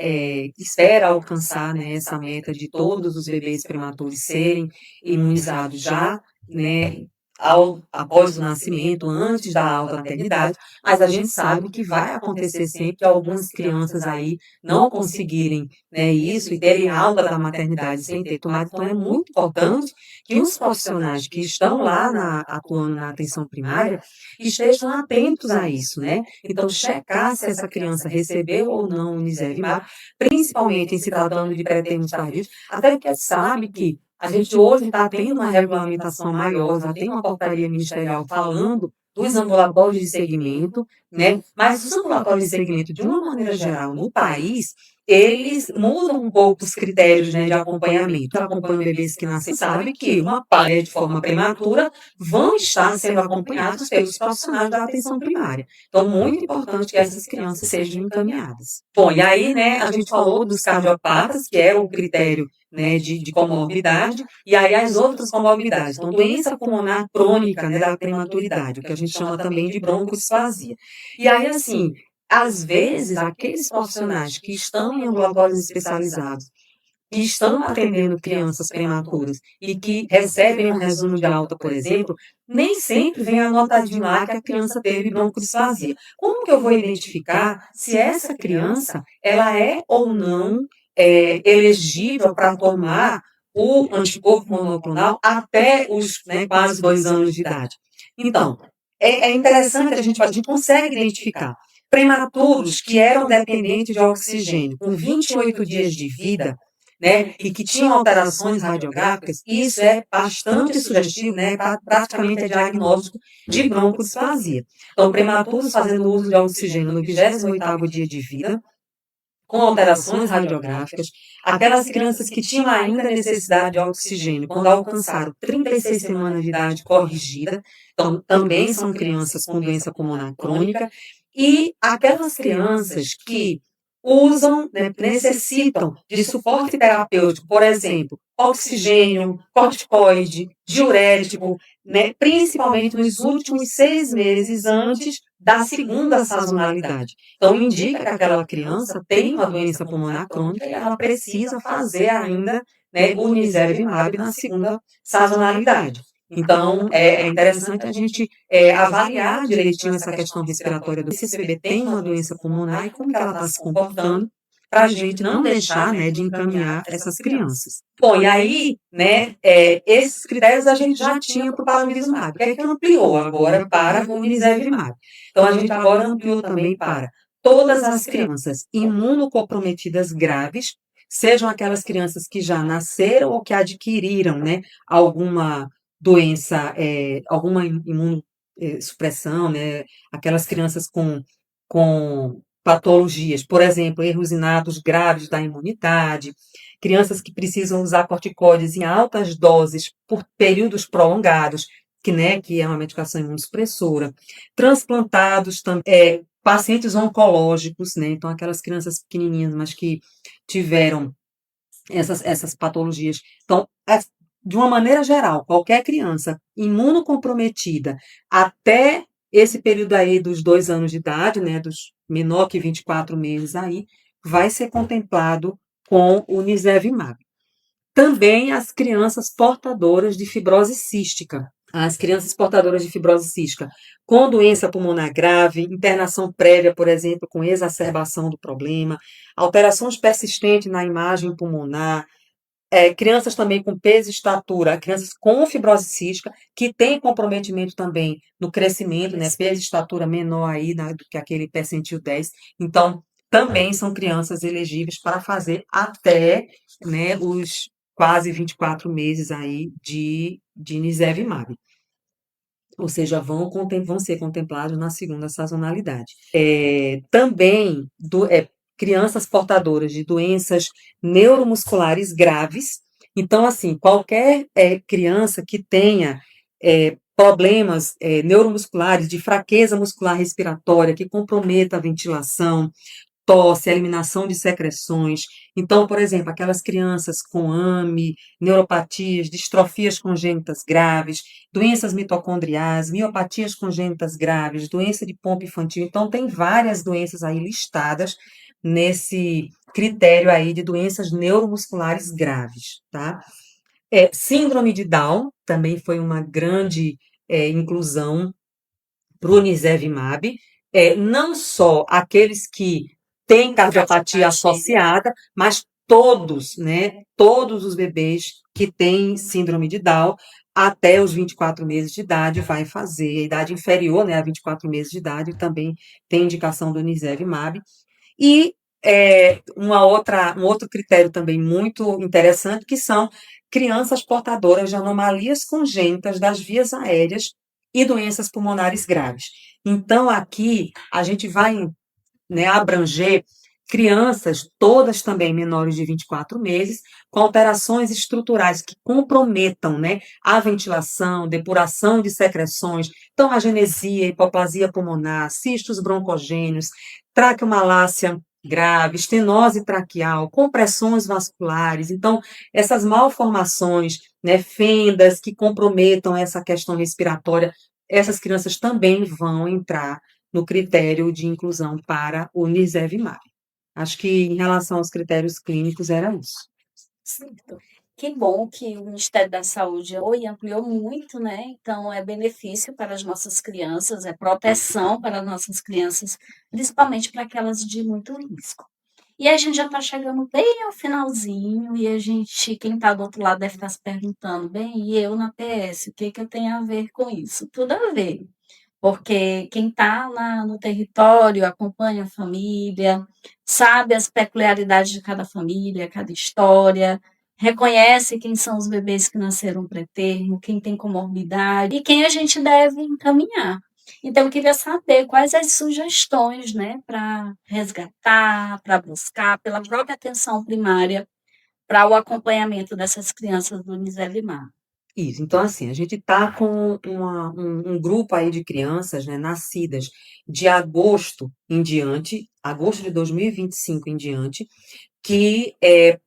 espera alcançar, né, essa meta de todos os bebês prematuros serem imunizados já, né, após o nascimento, antes da alta maternidade, mas a gente sabe que vai acontecer sempre que algumas crianças aí não conseguirem, né, isso e terem alta da maternidade sem ter tomado. Então, é muito importante que os profissionais que estão lá atuando na atenção primária estejam atentos a isso, né? Então, checar se essa criança recebeu ou não o Unisevimab, principalmente em se tratando de pré-termos tardios, até porque sabe que a gente hoje está tendo uma regulamentação maior, já tem uma portaria ministerial falando dos ambulatórios de segmento, né? Mas os ambulatórios de segmento, de uma maneira geral, no país, eles mudam um pouco os critérios, né, de acompanhamento. Acompanham bebês que nascem, sabe que uma palha de forma prematura vão estar sendo acompanhados pelos profissionais da atenção primária. Então, muito importante que essas crianças sejam encaminhadas. Bom, e aí, né, a gente falou dos cardiopatas, que era o critério, né, de comorbidade, e aí as outras comorbidades. Então, doença pulmonar crônica, né, da prematuridade, o que a gente chama também de broncodisfasia. E aí, assim, às vezes, aqueles profissionais que estão em ambulatórios especializados, que estão atendendo crianças prematuras e que recebem um resumo de alta, por exemplo, nem sempre vem anotadinho lá que a criança teve broncodisfasia. Como que eu vou identificar se essa criança ela é ou não elegível para tomar o anticorpo monoclonal até os, né, quase 2 anos de idade? Então, é interessante, a gente consegue identificar prematuros que eram dependentes de oxigênio com 28 dias de vida, né, e que tinham alterações radiográficas, isso é bastante sugestivo, né, praticamente é diagnóstico de broncodisfasia. Então, prematuros fazendo uso de oxigênio no 28º dia de vida, com alterações radiográficas, aquelas crianças que tinham ainda necessidade de oxigênio quando alcançaram 36 semanas de idade corrigida, então também são crianças com doença pulmonar crônica, e aquelas crianças que usam, né, necessitam de suporte terapêutico, por exemplo, oxigênio, corticoide, diurético, né, principalmente nos últimos 6 meses antes da segunda sazonalidade. Então, indica que aquela criança tem uma doença pulmonar crônica e ela precisa fazer ainda, né, o Unisevimab na segunda sazonalidade. Então, é interessante a gente avaliar direitinho essa questão respiratória se esse bebê tem uma doença pulmonar e como que ela está se comportando, para a gente não deixar, né, de encaminhar essas crianças. Bom, e aí, né, esses critérios a gente já tinha para o Pamilizumab, o que é que ampliou agora para o Unisevimab? Então, a gente agora ampliou também para todas as crianças imunocomprometidas graves, sejam aquelas crianças que já nasceram ou que adquiriram, né, alguma doença, alguma imunossupressão, né, aquelas crianças com patologias, por exemplo, erros inatos graves da imunidade, crianças que precisam usar corticoides em altas doses por períodos prolongados, que é uma medicação imunossupressora, transplantados também, pacientes oncológicos, né, então aquelas crianças pequenininhas, mas que tiveram essas patologias. Então, de uma maneira geral, qualquer criança imunocomprometida até esse período aí dos 2 anos de idade, né, dos menor que 24 meses aí, vai ser contemplado com o Unisevimab. Também as crianças portadoras de fibrose cística. As crianças portadoras de fibrose cística com doença pulmonar grave, internação prévia, por exemplo, com exacerbação do problema, alterações persistentes na imagem pulmonar, crianças também com peso e estatura, crianças com fibrose cística, que têm comprometimento também no crescimento, né, peso e estatura menor aí do que aquele percentil 10. Então, também são crianças elegíveis para fazer até, né, os quase 24 meses aí de Unisevimab. Ou seja, vão ser contemplados na segunda sazonalidade. Também crianças portadoras de doenças neuromusculares graves. Então, assim, qualquer criança que tenha problemas neuromusculares, de fraqueza muscular respiratória, que comprometa a ventilação, tosse, eliminação de secreções. Então, por exemplo, aquelas crianças com AME, neuropatias, distrofias congênitas graves, doenças mitocondriais, miopatias congênitas graves, doença de pompa infantil. Então, tem várias doenças aí listadas nesse critério aí de doenças neuromusculares graves, tá? Síndrome de Down também foi uma grande inclusão para o Unisevimab, não só aqueles que têm cardiopatia associada, mas todos, né, todos os bebês que têm síndrome de Down até os 24 meses de idade vai fazer, a idade inferior, né, a 24 meses de idade também tem indicação do Unisevimab. E um outro critério também muito interessante, que são crianças portadoras de anomalias congênitas das vias aéreas e doenças pulmonares graves. Então, aqui, a gente vai, né, abranger crianças, todas também menores de 24 meses, com alterações estruturais que comprometam, né, a ventilação, depuração de secreções, então agenesia, hipoplasia pulmonar, cistos broncogênios, traqueomalácia grave, estenose traqueal, compressões vasculares. Então, essas malformações, né, fendas que comprometam essa questão respiratória, essas crianças também vão entrar no critério de inclusão para o Nirsevimab. Acho que em relação aos critérios clínicos era isso. Certo. Que bom que o Ministério da Saúde hoje ampliou muito, né? Então, é benefício para as nossas crianças, é proteção para as nossas crianças, principalmente para aquelas de muito risco. E a gente já está chegando bem ao finalzinho, e a gente, quem está do outro lado deve estar se perguntando, bem, e eu na PS, o que que eu tenho a ver com isso? Tudo a ver. Porque quem está no território acompanha a família, sabe as peculiaridades de cada família, cada história, reconhece quem são os bebês que nasceram pré-termo, quem tem comorbidade e quem a gente deve encaminhar. Então, eu queria saber quais as sugestões, né, para resgatar, para buscar, pela própria atenção primária, para o acompanhamento dessas crianças do Niselimar. Isso, então assim, a gente está com um grupo aí de crianças, né, nascidas de agosto em diante, agosto de 2025 em diante, que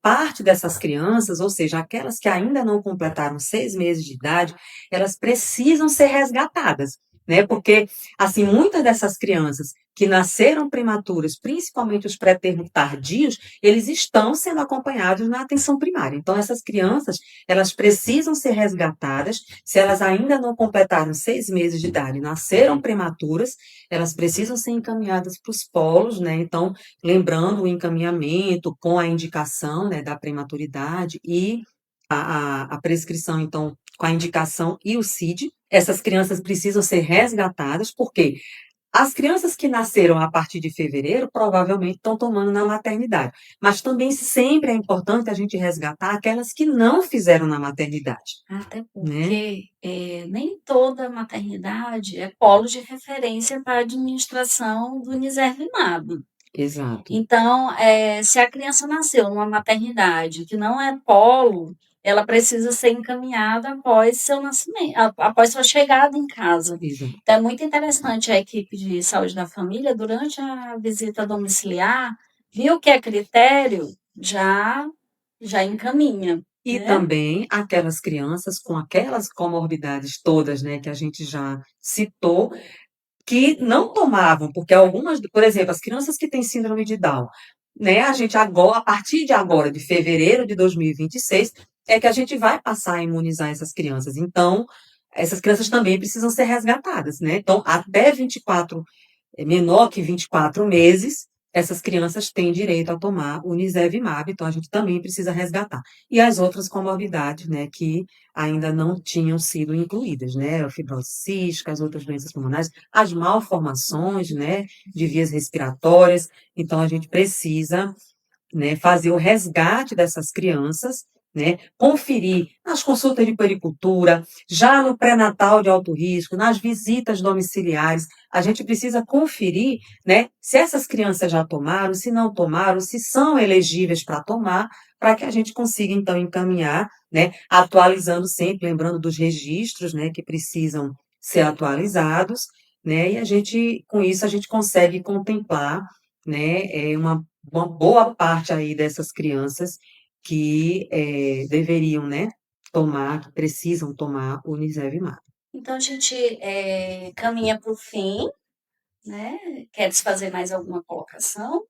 parte dessas crianças, ou seja, aquelas que ainda não completaram 6 meses de idade, elas precisam ser resgatadas, né? Porque, assim, muitas dessas crianças que nasceram prematuras, principalmente os pré-termo tardios, eles estão sendo acompanhados na atenção primária. Então, essas crianças, elas precisam ser resgatadas. Se elas ainda não completaram 6 meses de idade, nasceram prematuras, elas precisam ser encaminhadas para os polos, né? Então, lembrando o encaminhamento com a indicação, né, da prematuridade e a prescrição, então, com a indicação e o CID. Essas crianças precisam ser resgatadas, porque as crianças que nasceram a partir de fevereiro provavelmente estão tomando na maternidade. Mas também sempre é importante a gente resgatar aquelas que não fizeram na maternidade. Até Né? porque nem toda maternidade é polo de referência para a administração do Niservimab. Exato. Então, se a criança nasceu numa maternidade que não é polo, ela precisa ser encaminhada após seu nascimento, após sua chegada em casa. Exato. Então, é muito interessante a equipe de saúde da família, durante a visita domiciliar, viu que é critério, já encaminha. E né? também aquelas crianças com aquelas comorbidades todas, né, que a gente já citou, que não tomavam, porque algumas, por exemplo, as crianças que têm síndrome de Down, né, a gente agora, a partir de agora, de fevereiro de 2026, é que a gente vai passar a imunizar essas crianças. Então, essas crianças também precisam ser resgatadas, né? Então, até 24, menor que 24 meses, essas crianças têm direito a tomar o Nirsevimab, então a gente também precisa resgatar. E as outras comorbidades, né, que ainda não tinham sido incluídas, né, a fibrose cística, as outras doenças pulmonares, as malformações, né, de vias respiratórias, então a gente precisa, né, fazer o resgate dessas crianças, né, conferir nas consultas de puericultura, já no pré-natal de alto risco, nas visitas domiciliares, a gente precisa conferir, né, se essas crianças já tomaram, se não tomaram, se são elegíveis para tomar, para que a gente consiga, então, encaminhar, né, atualizando sempre, lembrando dos registros, né, que precisam ser atualizados, né, e a gente, com isso, a gente consegue contemplar, né, uma boa parte aí dessas crianças que deveriam, né, tomar, que precisam tomar o Nirsevimab. Então, a gente caminha para o fim, né? Queres fazer mais alguma colocação?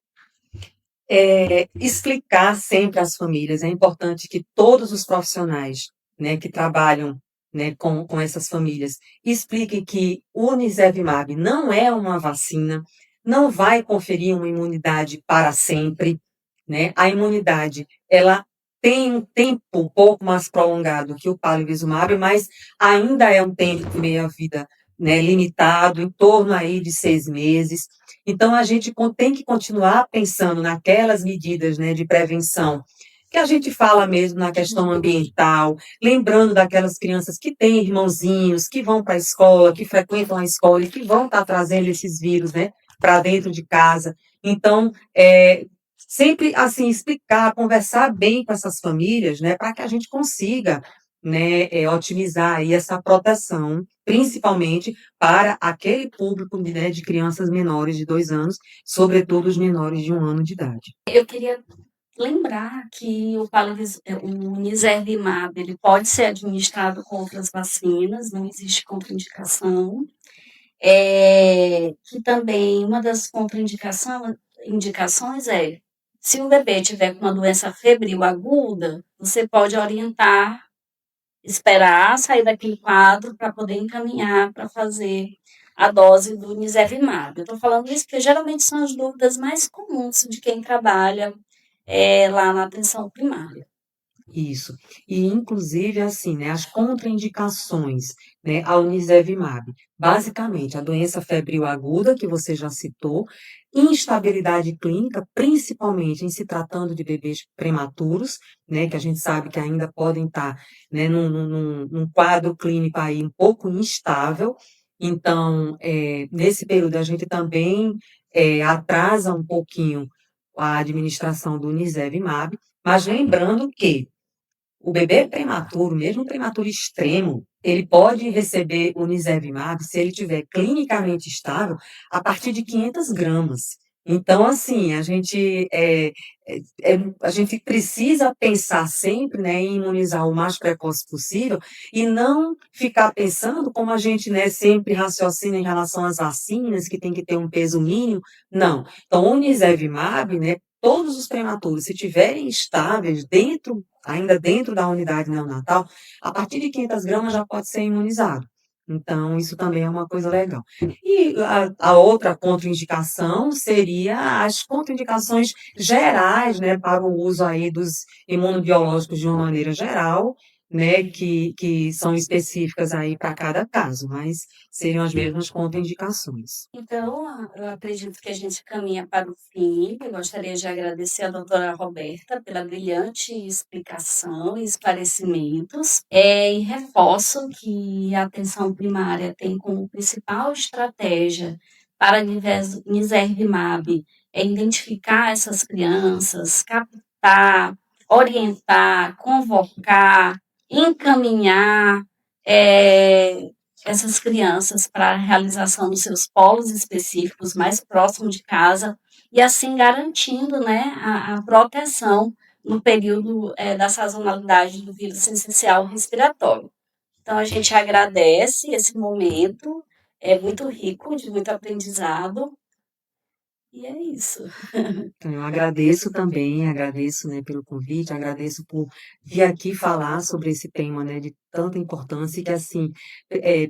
Explicar sempre às famílias, é importante que todos os profissionais, né, que trabalham né, com essas famílias. Explique que o Nirsevimab não é uma vacina, não vai conferir uma imunidade para sempre, né? A imunidade, ela tem um tempo um pouco mais prolongado que o palivizumab, mas ainda é um tempo de meia-vida, né, limitado, em torno aí de 6 meses. Então, a gente tem que continuar pensando naquelas medidas, né, de prevenção, que a gente fala mesmo na questão ambiental, lembrando daquelas crianças que têm irmãozinhos, que vão para a escola, que frequentam a escola e que vão estar trazendo esses vírus, né, para dentro de casa. Então, sempre assim explicar, conversar bem com essas famílias, né, para que a gente consiga, né, otimizar aí essa proteção, principalmente para aquele público, né, de crianças menores de 2 anos, sobretudo os menores de 1 ano de idade. Eu queria lembrar que o Nirsevimab, ele pode ser administrado com outras vacinas, não existe contraindicação. Que também uma das indicações é, se o bebê tiver com uma doença febril aguda, você pode orientar, esperar sair daquele quadro para poder encaminhar para fazer a dose do Nirsevimab. Eu estou falando isso porque geralmente são as dúvidas mais comuns de quem trabalha lá na atenção primária. Isso. E, inclusive, assim, né, as contraindicações, né, ao Nirsevimab. Basicamente, a doença febril aguda, que você já citou, instabilidade clínica, principalmente em se tratando de bebês prematuros, né, que a gente sabe que ainda podem estar, né, num quadro clínico aí um pouco instável. Então, nesse período, a gente também atrasa um pouquinho a administração do Nirsevimab, mas lembrando que o bebê prematuro, mesmo prematuro extremo, ele pode receber o Nirsevimab se ele tiver clinicamente estável a partir de 500 gramas. Então, assim, a gente precisa pensar sempre, né, em imunizar o mais precoce possível e não ficar pensando como a gente, né, sempre raciocina em relação às vacinas, que tem que ter um peso mínimo. Não. Então, o Nirsevimab, né, todos os prematuros, se tiverem estáveis ainda dentro da unidade neonatal, a partir de 500 gramas já pode ser imunizado. Então, isso também é uma coisa legal. E a outra contraindicação seria as contraindicações gerais, né, para o uso aí dos imunobiológicos de uma maneira geral, né, que são específicas aí para cada caso, mas seriam as mesmas contraindicações. Então, eu acredito que a gente caminha para o fim. Eu gostaria de agradecer a doutora Roberta pela brilhante explicação e esclarecimentos. E reforço que a atenção primária tem como principal estratégia para Nirsevimab identificar essas crianças, captar, orientar, convocar, encaminhar, essas crianças para a realização dos seus polos específicos mais próximos de casa e assim garantindo, né, a proteção no período da sazonalidade do vírus essencial respiratório. Então, a gente agradece esse momento, é muito rico, de muito aprendizado, e é isso. Então, eu agradeço também, agradeço, né, pelo convite, agradeço por vir aqui falar sobre esse tema, né, de tanta importância e que, assim,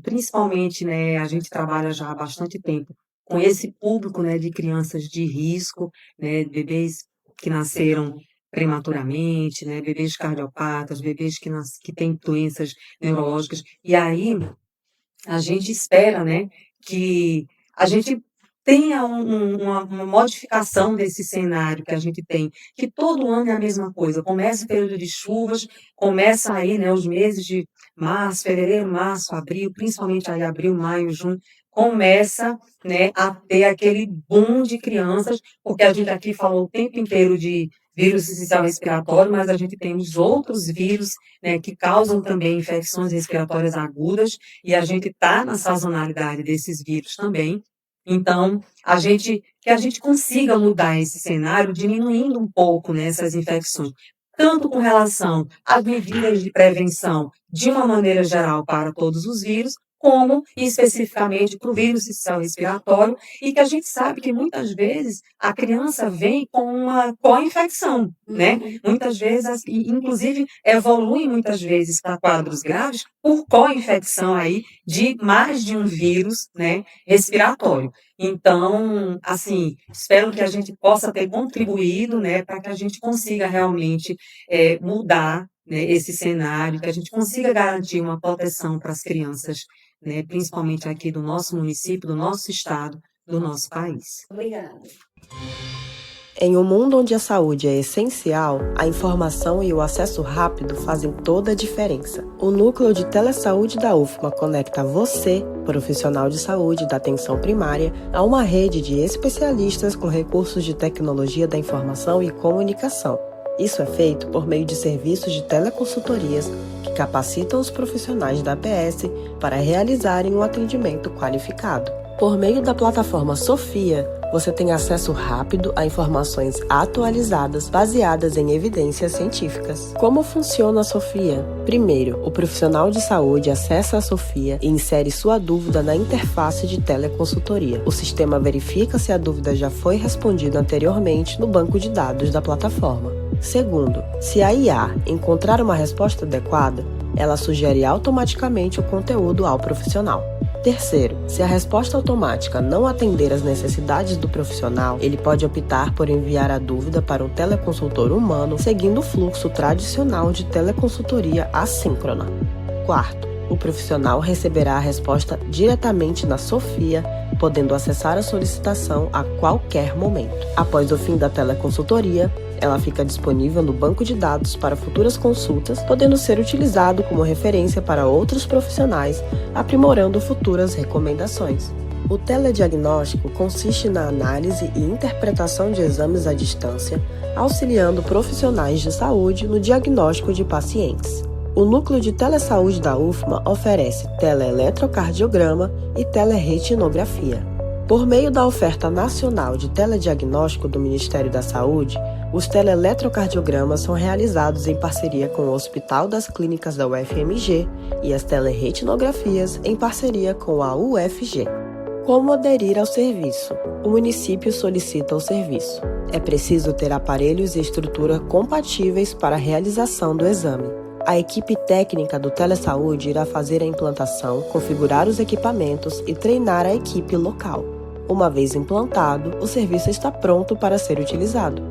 principalmente, né, a gente trabalha já há bastante tempo com esse público, né, de crianças de risco, né, bebês que nasceram prematuramente, né, bebês cardiopatas, bebês que têm doenças neurológicas, e aí a gente espera, né, que a gente tenha uma modificação desse cenário que a gente tem, que todo ano é a mesma coisa. Começa o período de chuvas, começa aí, né, os meses de março, fevereiro, março, abril, principalmente aí abril, maio, junho, começa, né, a ter aquele boom de crianças, porque a gente aqui falou o tempo inteiro de vírus essencial respiratório, mas a gente tem os outros vírus, né, que causam também infecções respiratórias agudas, e a gente está na sazonalidade desses vírus também. Então, que a gente consiga mudar esse cenário, diminuindo um pouco, né, essas infecções, tanto com relação às medidas de prevenção, de uma maneira geral, para todos os vírus, como especificamente para o vírus sincicial respiratório, e que a gente sabe que muitas vezes a criança vem com uma co-infecção, né? Muitas vezes, inclusive, evolui muitas vezes para quadros graves por co-infecção aí de mais de um vírus, né, respiratório. Então, assim, espero que a gente possa ter contribuído, né, para que a gente consiga realmente mudar, né, esse cenário, que a gente consiga garantir uma proteção para as crianças, né, principalmente aqui do nosso município, do nosso estado, do nosso país. Obrigada. Em um mundo onde a saúde é essencial, a informação e o acesso rápido fazem toda a diferença. O Núcleo de Telesaúde da UFMA conecta você, profissional de saúde da atenção primária, a uma rede de especialistas com recursos de tecnologia da informação e comunicação. Isso é feito por meio de serviços de teleconsultorias que capacitam os profissionais da APS para realizarem um atendimento qualificado. Por meio da plataforma Sofia, você tem acesso rápido a informações atualizadas baseadas em evidências científicas. Como funciona a Sofia? Primeiro, o profissional de saúde acessa a Sofia e insere sua dúvida na interface de teleconsultoria. O sistema verifica se a dúvida já foi respondida anteriormente no banco de dados da plataforma. Segundo, se a IA encontrar uma resposta adequada, ela sugere automaticamente o conteúdo ao profissional. Terceiro, se a resposta automática não atender às necessidades do profissional, ele pode optar por enviar a dúvida para um teleconsultor humano, seguindo o fluxo tradicional de teleconsultoria assíncrona. Quarto, o profissional receberá a resposta diretamente na Sofia, podendo acessar a solicitação a qualquer momento. Após o fim da teleconsultoria, ela fica disponível no banco de dados para futuras consultas, podendo ser utilizado como referência para outros profissionais, aprimorando futuras recomendações. O telediagnóstico consiste na análise e interpretação de exames à distância, auxiliando profissionais de saúde no diagnóstico de pacientes. O Núcleo de Telesaúde da UFMA oferece teleeletrocardiograma e teleretinografia. Por meio da oferta nacional de telediagnóstico do Ministério da Saúde, os teleeletrocardiogramas são realizados em parceria com o Hospital das Clínicas da UFMG e as teleretinografias em parceria com a UFG. Como aderir ao serviço? O município solicita o serviço. É preciso ter aparelhos e estrutura compatíveis para a realização do exame. A equipe técnica do Telesaúde irá fazer a implantação, configurar os equipamentos e treinar a equipe local. Uma vez implantado, o serviço está pronto para ser utilizado.